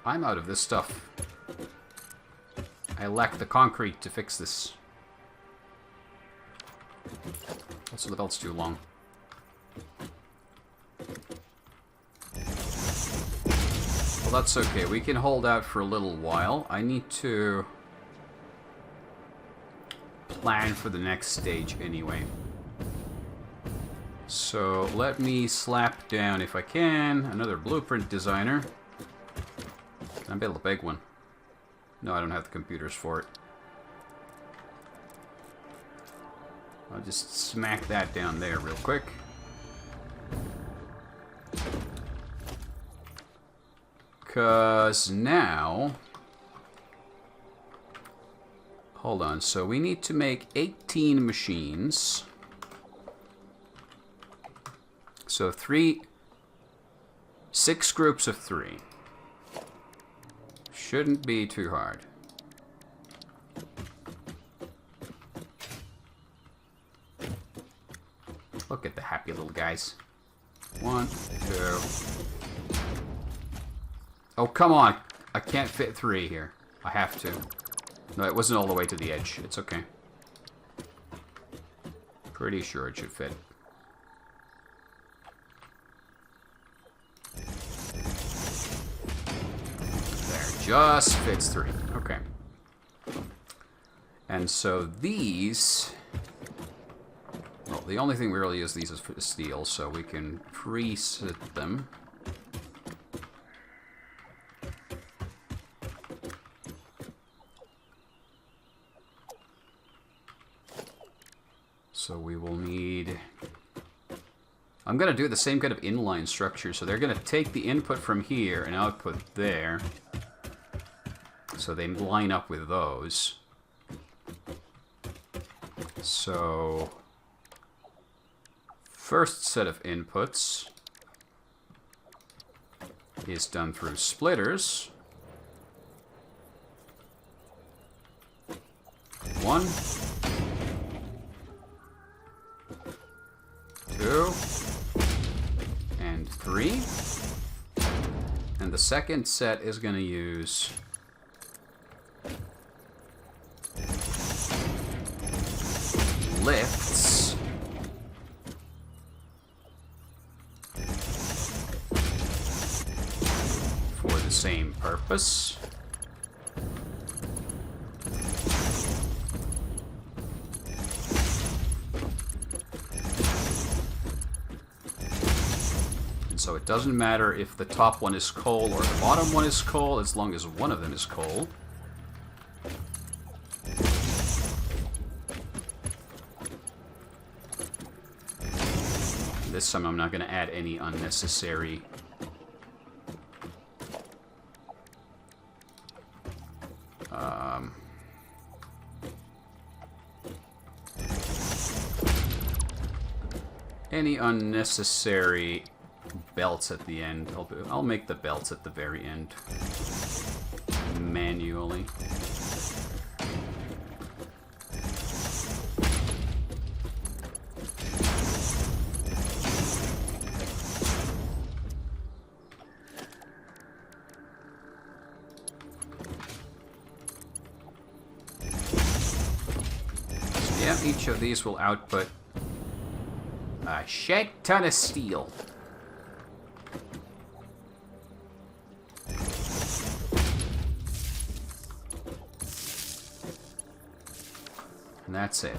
I'm out of this stuff. I lack the concrete to fix this. Also, the belt's too long. Well, that's okay. We can hold out for a little while. I need to plan for the next stage anyway. So let me slap down, if I can, another blueprint designer. Can I build a big one? No, I don't have the computers for it. I'll just smack that down there real quick. Because now... Hold on, so we need to make 18 machines. So 6 groups of 3. Shouldn't be too hard. Look at the happy little guys. 1, 2. Oh, come on. I can't fit 3 here. I have to. No, it wasn't all the way to the edge. It's okay. Pretty sure it should fit. Just fits 3. Okay. And so these... Well, the only thing we really use these is for the steel, so we can preset them. So we will need... I'm going to do the same kind of inline structure, so they're going to take the input from here and output there. So they line up with those. So, first set of inputs is done through splitters. 1, 2, and 3. And the second set is going to use lifts for the same purpose. And so it doesn't matter if the top one is coal or the bottom one is coal, as long as one of them is coal. This time I'm not going to add any unnecessary belts at the end. I'll make the belts at the very end manually. Yeah, each of these will output a shit ton of steel. And that's it.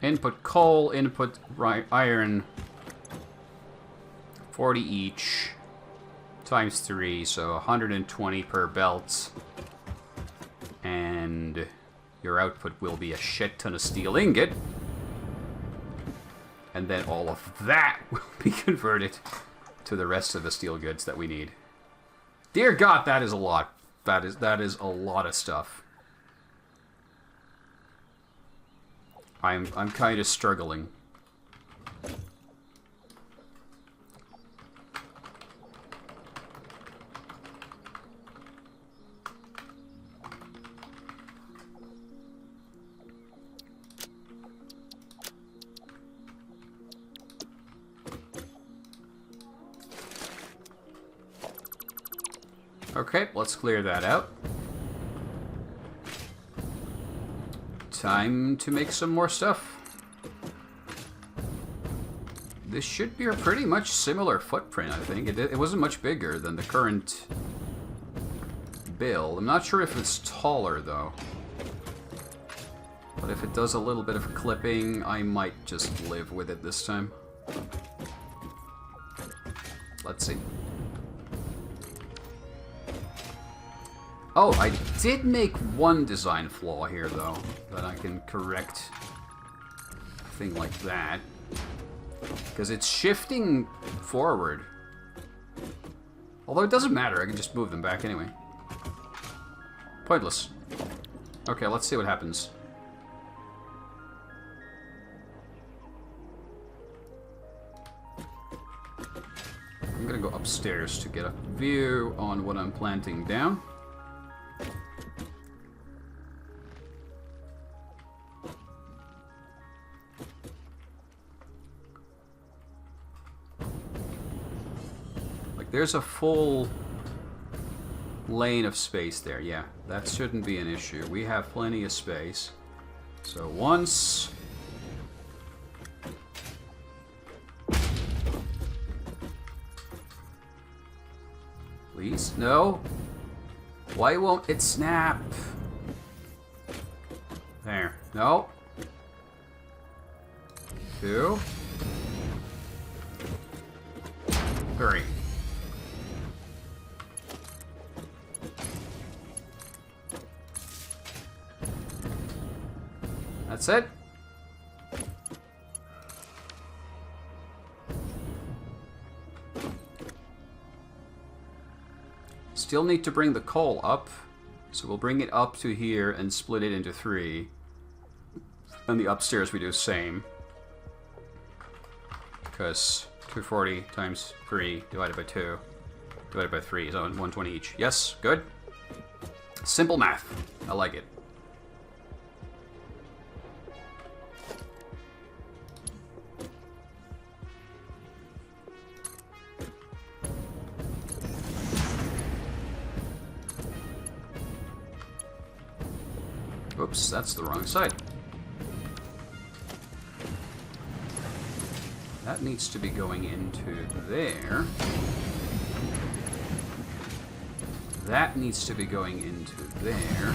Input coal, input iron, 40 each, times 3, so 120 per belt. And your output will be a shit ton of steel ingot. And then all of that will be converted to the rest of the steel goods that we need. Dear God, that is a lot. That is a lot of stuff. I'm kind of struggling. Okay, let's clear that out. Time to make some more stuff. This should be a pretty much similar footprint, I think. It wasn't much bigger than the current build. I'm not sure if it's taller, though. But if it does a little bit of clipping, I might just live with it this time. Let's see. Oh, I did make one design flaw here, though, that I can correct. A thing like that. Because it's shifting forward. Although it doesn't matter, I can just move them back anyway. Pointless. Okay, let's see what happens. I'm gonna go upstairs to get a view on what I'm planting down. There's a full lane of space there. Yeah, that shouldn't be an issue. We have plenty of space. So once... Please? No? Why won't it snap? There. No. 2. 3. That's it. Still need to bring the coal up. So we'll bring it up to here and split it into 3. And the upstairs we do the same. Because 240 times 3 divided by 2 divided by 3 is 120 each. Yes, good. Simple math. I like it. Oops, that's the wrong side. That needs to be going into there. That needs to be going into there.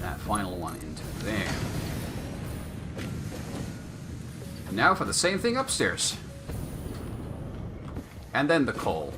That final one into there. And now for the same thing upstairs. And then the coal.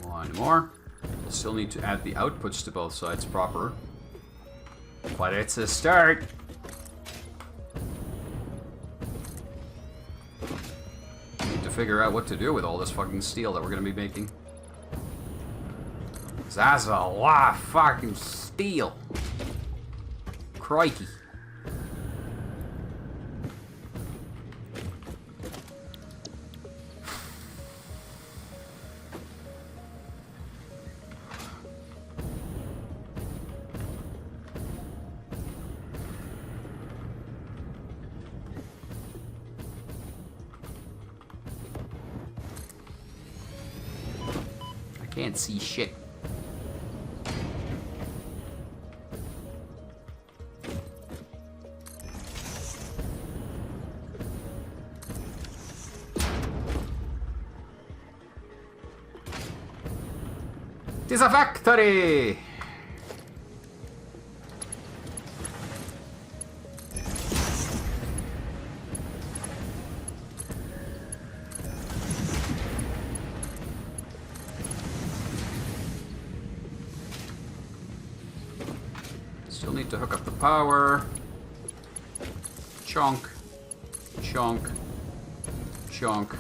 One more. Still need to add the outputs to both sides proper. But it's a start. Need to figure out what to do with all this fucking steel that we're gonna be making. 'Cause that's a lot of fucking steel. Crikey. Can't see shit. Satisfactory! Still need to hook up the power. Chunk. Chunk. Chunk.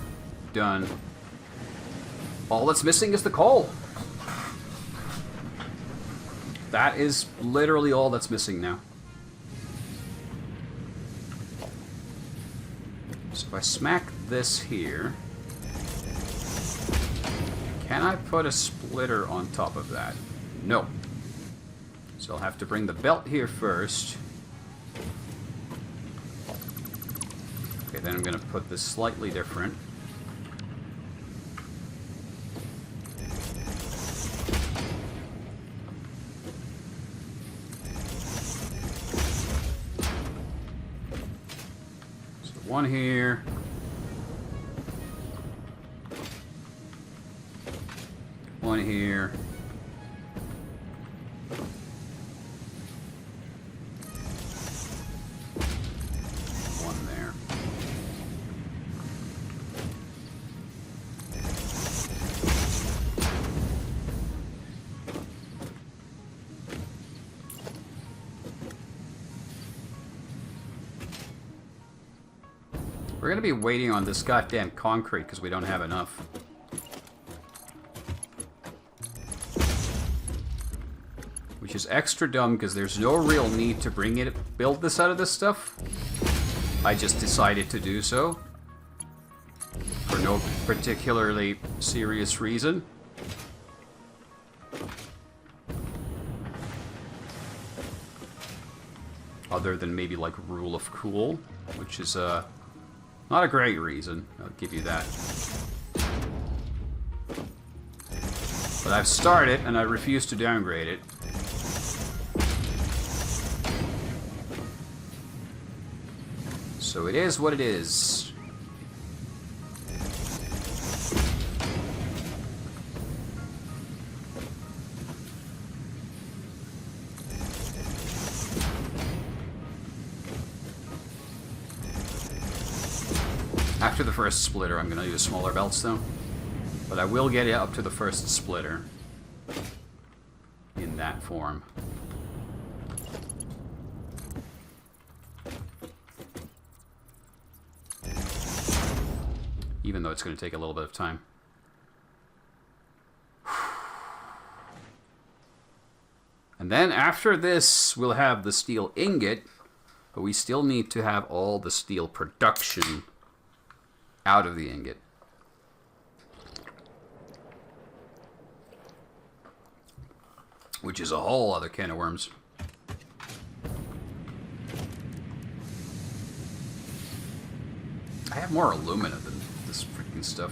Done. All that's missing is the coal. That is literally all that's missing now. So if I smack this here, can I put a splitter on top of that? No. So I'll have to bring the belt here first. Okay, then I'm going to put this slightly different. So one here. One here. We're gonna be waiting on this goddamn concrete because we don't have enough. Which is extra dumb because there's no real need to build this out of this stuff. I just decided to do so. For no particularly serious reason. Other than maybe like rule of cool, which is not a great reason, I'll give you that. But I've started, and I refuse to downgrade it. So it is what it is. After the first splitter, I'm going to use smaller belts, though. But I will get it up to the first splitter. In that form. Even though it's going to take a little bit of time. And then after this, we'll have the steel ingot. But we still need to have all the steel production out of the ingot. Which is a whole other can of worms. I have more alumina than this freaking stuff.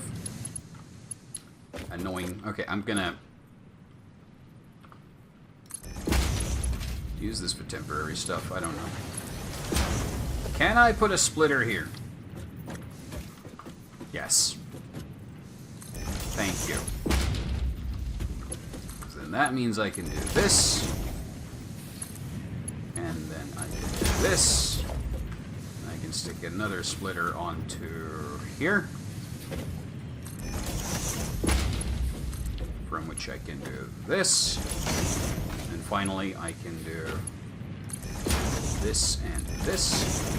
Annoying. Okay, I'm gonna use this for temporary stuff. I don't know. Can I put a splitter here? Yes. Thank you. So then that means I can do this. And then I can do this. I can stick another splitter onto here. From which I can do this. And finally I can do this and this.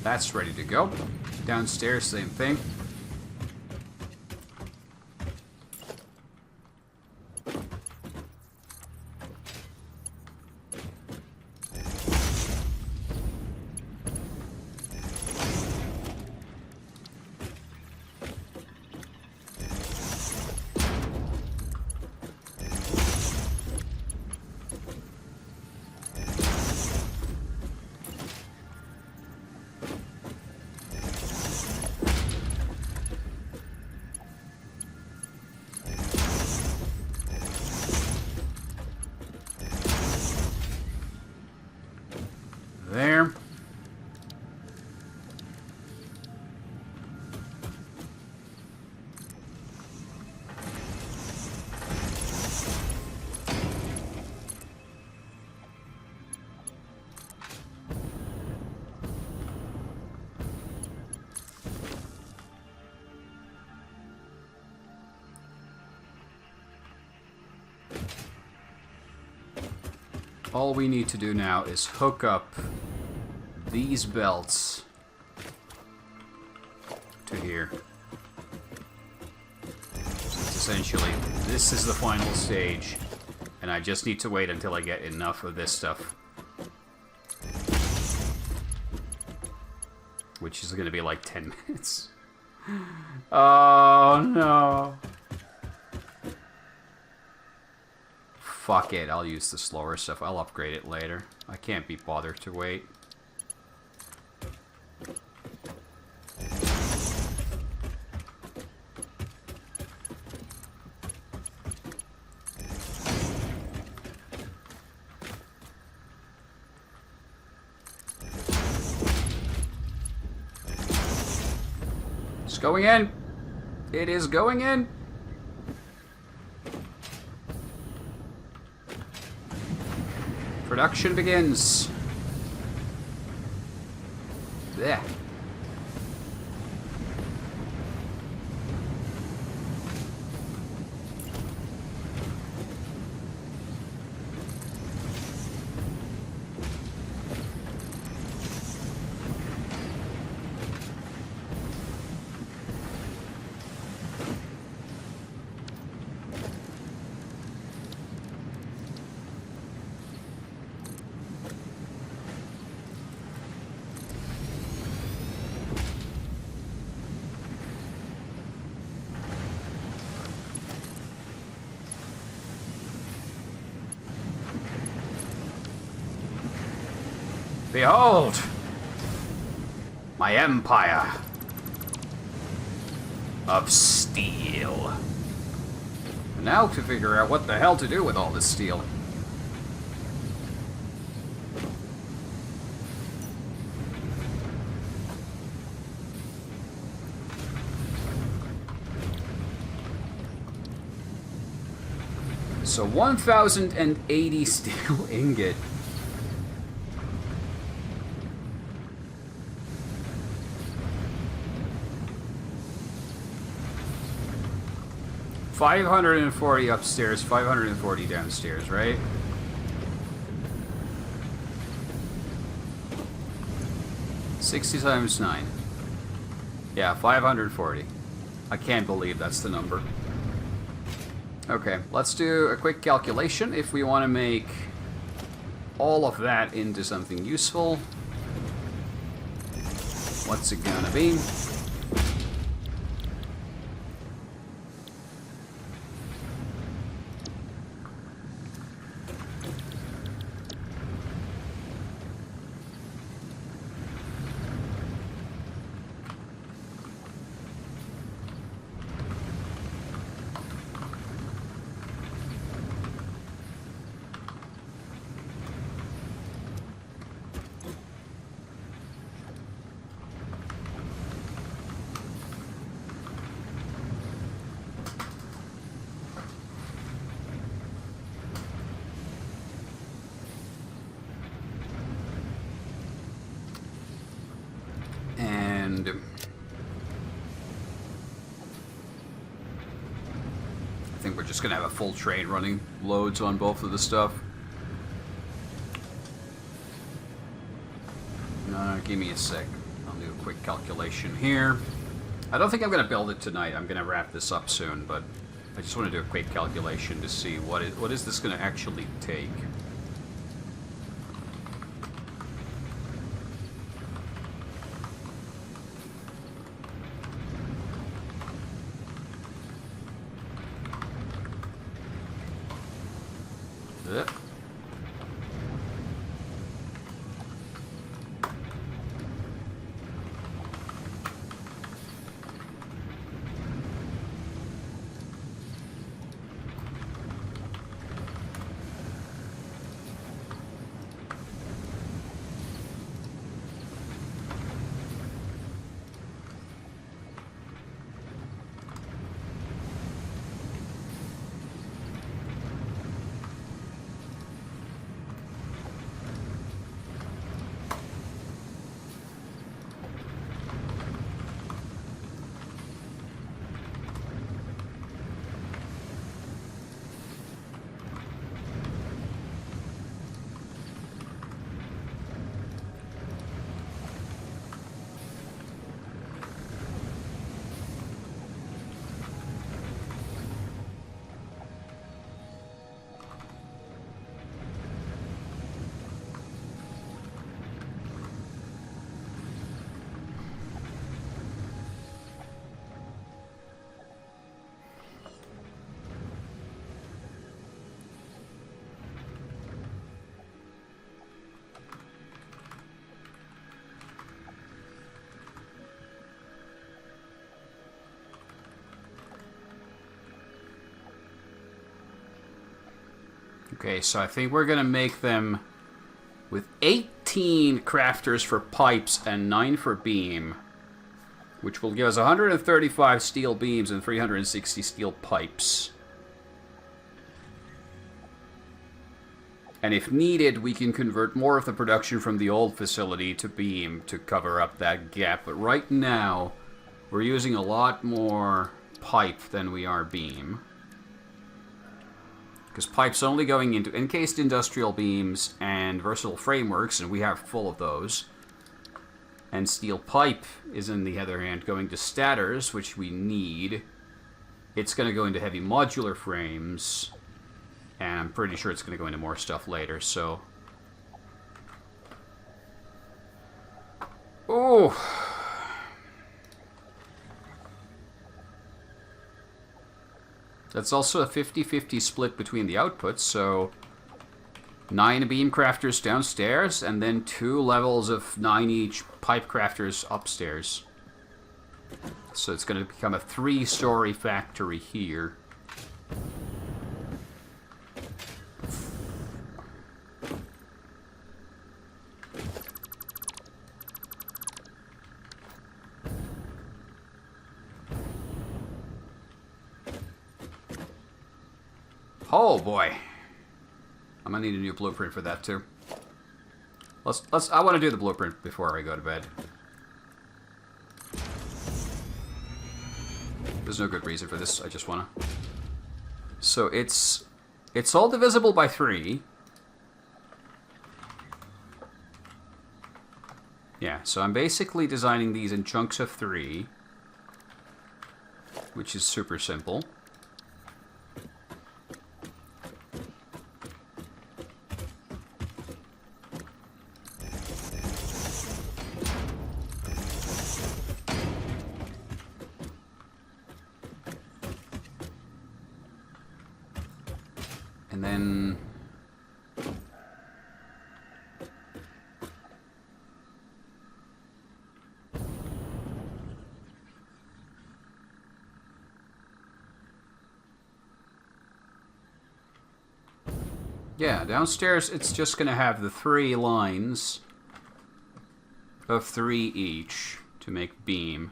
That's ready to go. Downstairs, same thing. There. All we need to do now is hook up these belts to here. So it's essentially, this is the final stage, and I just need to wait until I get enough of this stuff. Which is going to be like 10 minutes. Oh no. Fuck it, I'll use the slower stuff. I'll upgrade it later. I can't be bothered to wait. It's going in. It is going in. Production begins. There. Behold, my empire of steel. And now to figure out what the hell to do with all this steel. So 1,080 steel ingot. $540 upstairs, 540 downstairs, right? $60 times 9. Yeah, 540. I can't believe that's the number. Okay, let's do a quick calculation if we want to make all of that into something useful. What's it gonna be? And I think we're just going to have a full train running loads on both of the stuff. Give me a sec. I'll do a quick calculation here. I don't think I'm going to build it tonight. I'm going to wrap this up soon, but I just want to do a quick calculation to see what is this going to actually take. Yep. Okay, so I think we're going to make them with 18 crafters for pipes and 9 for beam, which will give us 135 steel beams and 360 steel pipes. And if needed, we can convert more of the production from the old facility to beam to cover up that gap. But right now, we're using a lot more pipe than we are beam. Because pipe's only going into encased industrial beams and versatile frameworks, and we have full of those. And steel pipe is, on the other hand, going to statters, which we need. It's going to go into heavy modular frames, and I'm pretty sure it's going to go into more stuff later, so... Oh! That's also a 50-50 split between the outputs, so 9 beam crafters downstairs, and then 2 levels of 9 each pipe crafters upstairs. So it's going to become a 3-story factory here. Oh boy, I'm gonna need a new blueprint for that too. I want to do the blueprint before I go to bed. There's no good reason for this. I just wanna. So it's all divisible by 3. Yeah, so I'm basically designing these in chunks of 3, which is super simple. And then yeah, downstairs it's just going to have the 3 lines of 3 each to make beam.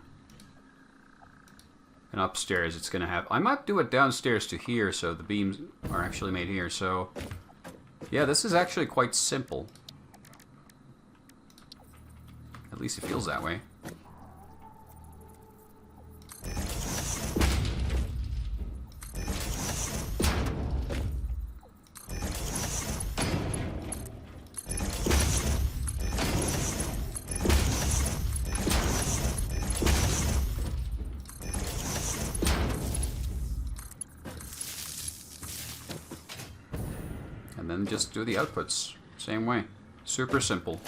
And upstairs it's going to have... I might do it downstairs to here so the beams are actually made here. So, yeah, this is actually quite simple. At least it feels that way. and just do the outputs. Same way. Super simple.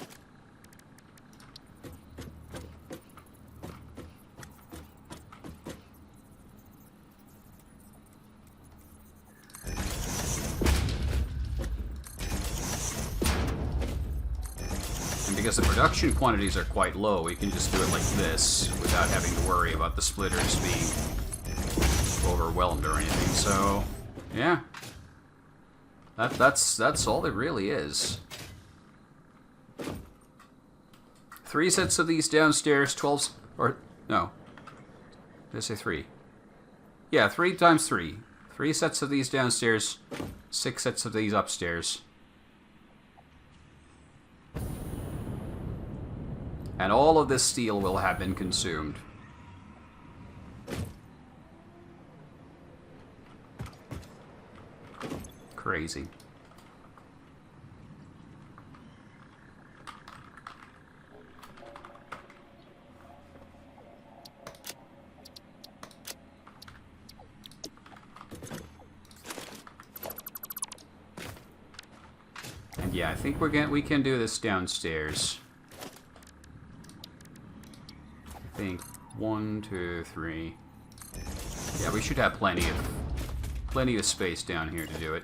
And because the production quantities are quite low, we can just do it like this without having to worry about the splitters being overwhelmed or anything. So, yeah. That's all it really is. 3 sets of these downstairs, 12... Or, no. Did I say 3? Yeah, 3 times 3. 3 sets of these downstairs, 6 sets of these upstairs. And all of this steel will have been consumed. Crazy. And yeah, I think we can do this downstairs. I think 1, 2, 3. Yeah, we should have plenty of space down here to do it.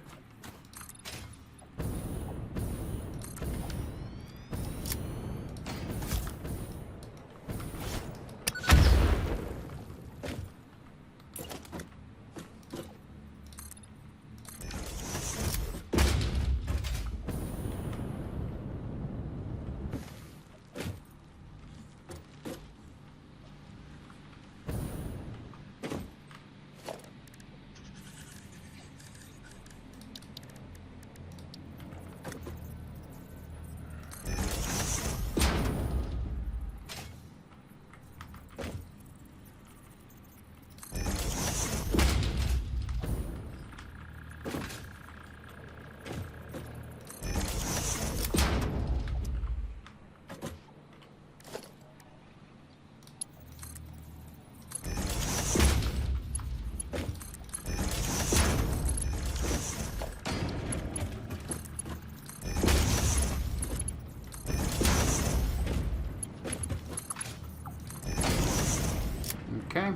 Okay.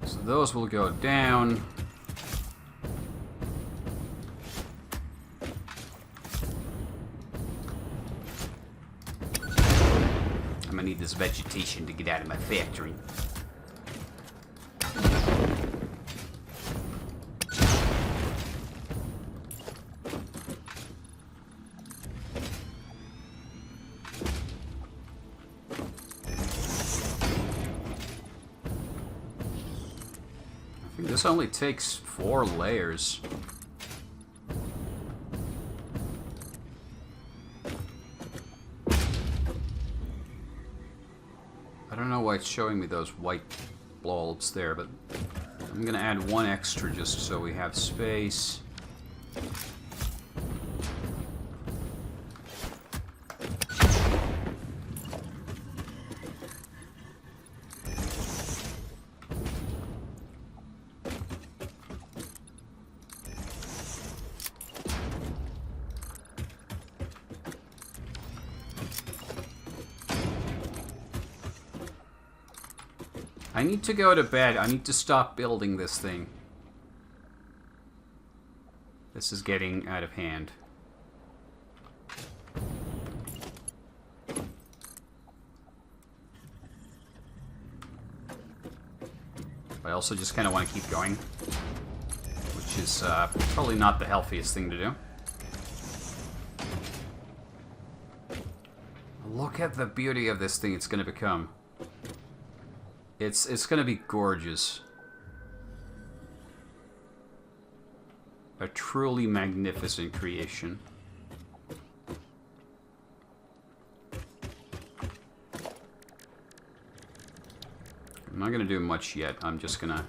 So those will go down. I'm gonna need this vegetation to get out of my factory. This only takes 4 layers. I don't know why it's showing me those white bulbs there, but I'm gonna add 1 extra just so we have space. I need to go to bed. I need to stop building this thing. This is getting out of hand. But I also just kind of want to keep going, which is probably not the healthiest thing to do. Look at the beauty of this thing it's going to become. It's going to be gorgeous. A truly magnificent creation. I'm not going to do much yet. I'm just going to...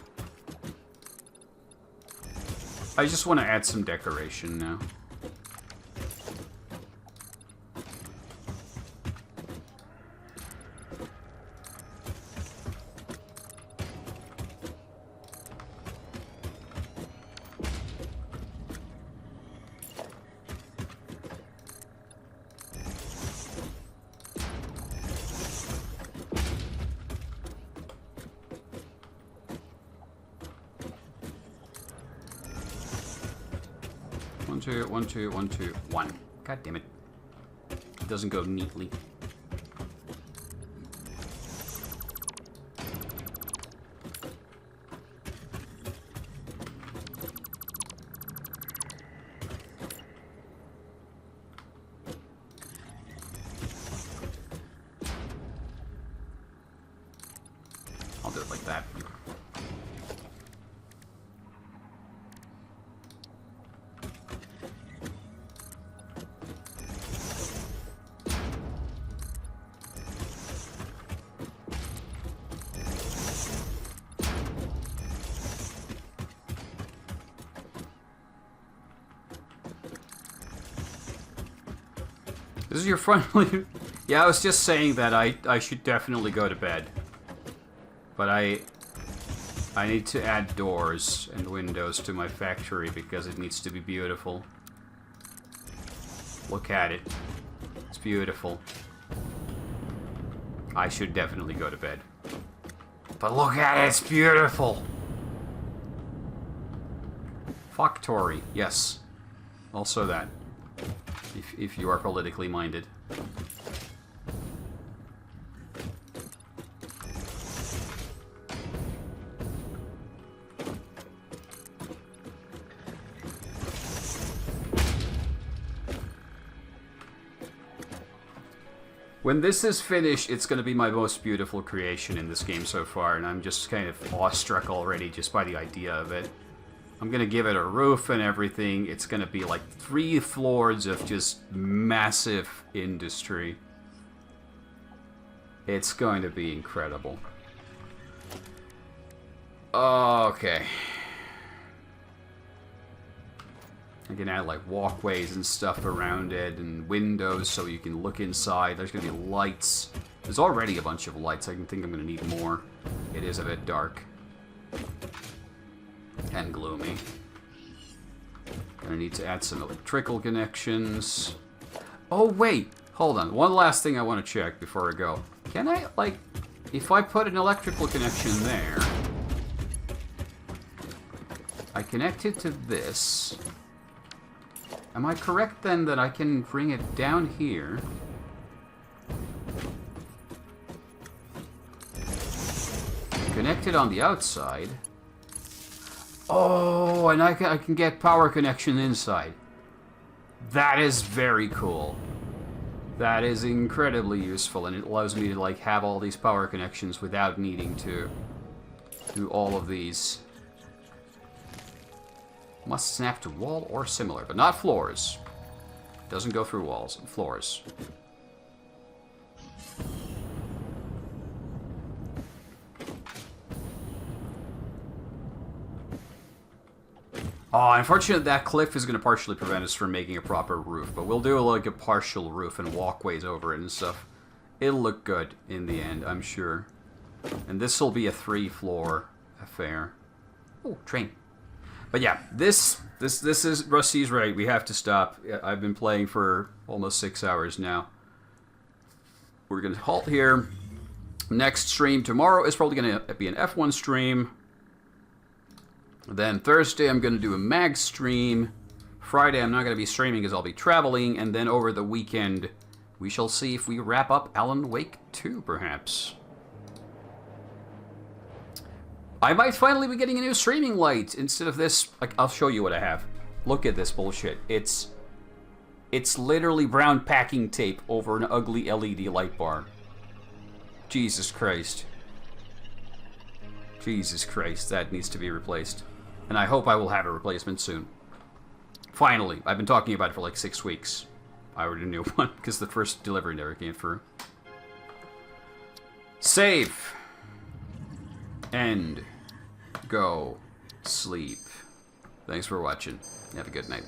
I just want to add some decoration now. 1, 2, 1, 2, 1, 2, 1. God damn it. It doesn't go neatly. I'll do it like that. This is your friendly... Yeah, I was just saying that I should definitely go to bed. But I need to add doors and windows to my factory because it needs to be beautiful. Look at it. It's beautiful. I should definitely go to bed. But look at it, it's beautiful! Factory, yes. Also that. If you are politically minded. When this is finished, it's going to be my most beautiful creation in this game so far, and I'm just kind of awestruck already just by the idea of it. I'm going to give it a roof and everything. It's going to be like 3 floors of just massive industry. It's going to be incredible. Okay. I can add like walkways and stuff around it and windows so you can look inside. There's going to be lights. There's already a bunch of lights. I think I'm going to need more. It is a bit dark. And gloomy. Gonna need to add some electrical connections. Oh, wait! Hold on. One last thing I want to check before I go. Can I, like, if I put an electrical connection there, I connect it to this. Am I correct then that I can bring it down here? Connect it on the outside. Oh, and I can get power connection inside. That is very cool. That is incredibly useful, and it allows me to like have all these power connections without needing to do all of these. Must snap to wall or similar, but not floors. Doesn't go through walls, floors. Oh, unfortunately that cliff is going to partially prevent us from making a proper roof, but we'll do like a partial roof and walkways over it and stuff. It'll look good in the end, I'm sure. And this will be a 3-floor affair. Oh, train. But yeah, this is Rusty's right. We have to stop. I've been playing for almost 6 hours now. We're going to halt here. Next stream tomorrow is probably going to be an F1 stream. Then Thursday I'm going to do a mag stream. Friday I'm not going to be streaming because I'll be traveling. And then over the weekend we shall see if we wrap up Alan Wake 2 perhaps. I might finally be getting a new streaming light instead of this. Like, I'll show you what I have. Look at this bullshit. It's literally brown packing tape over an ugly LED light bar. Jesus Christ. Jesus Christ, that needs to be replaced. And I hope I will have a replacement soon. Finally. I've been talking about it for like 6 weeks. I ordered a new one because the first delivery never came through. Save. End. Go. Sleep. Thanks for watching. Have a good night.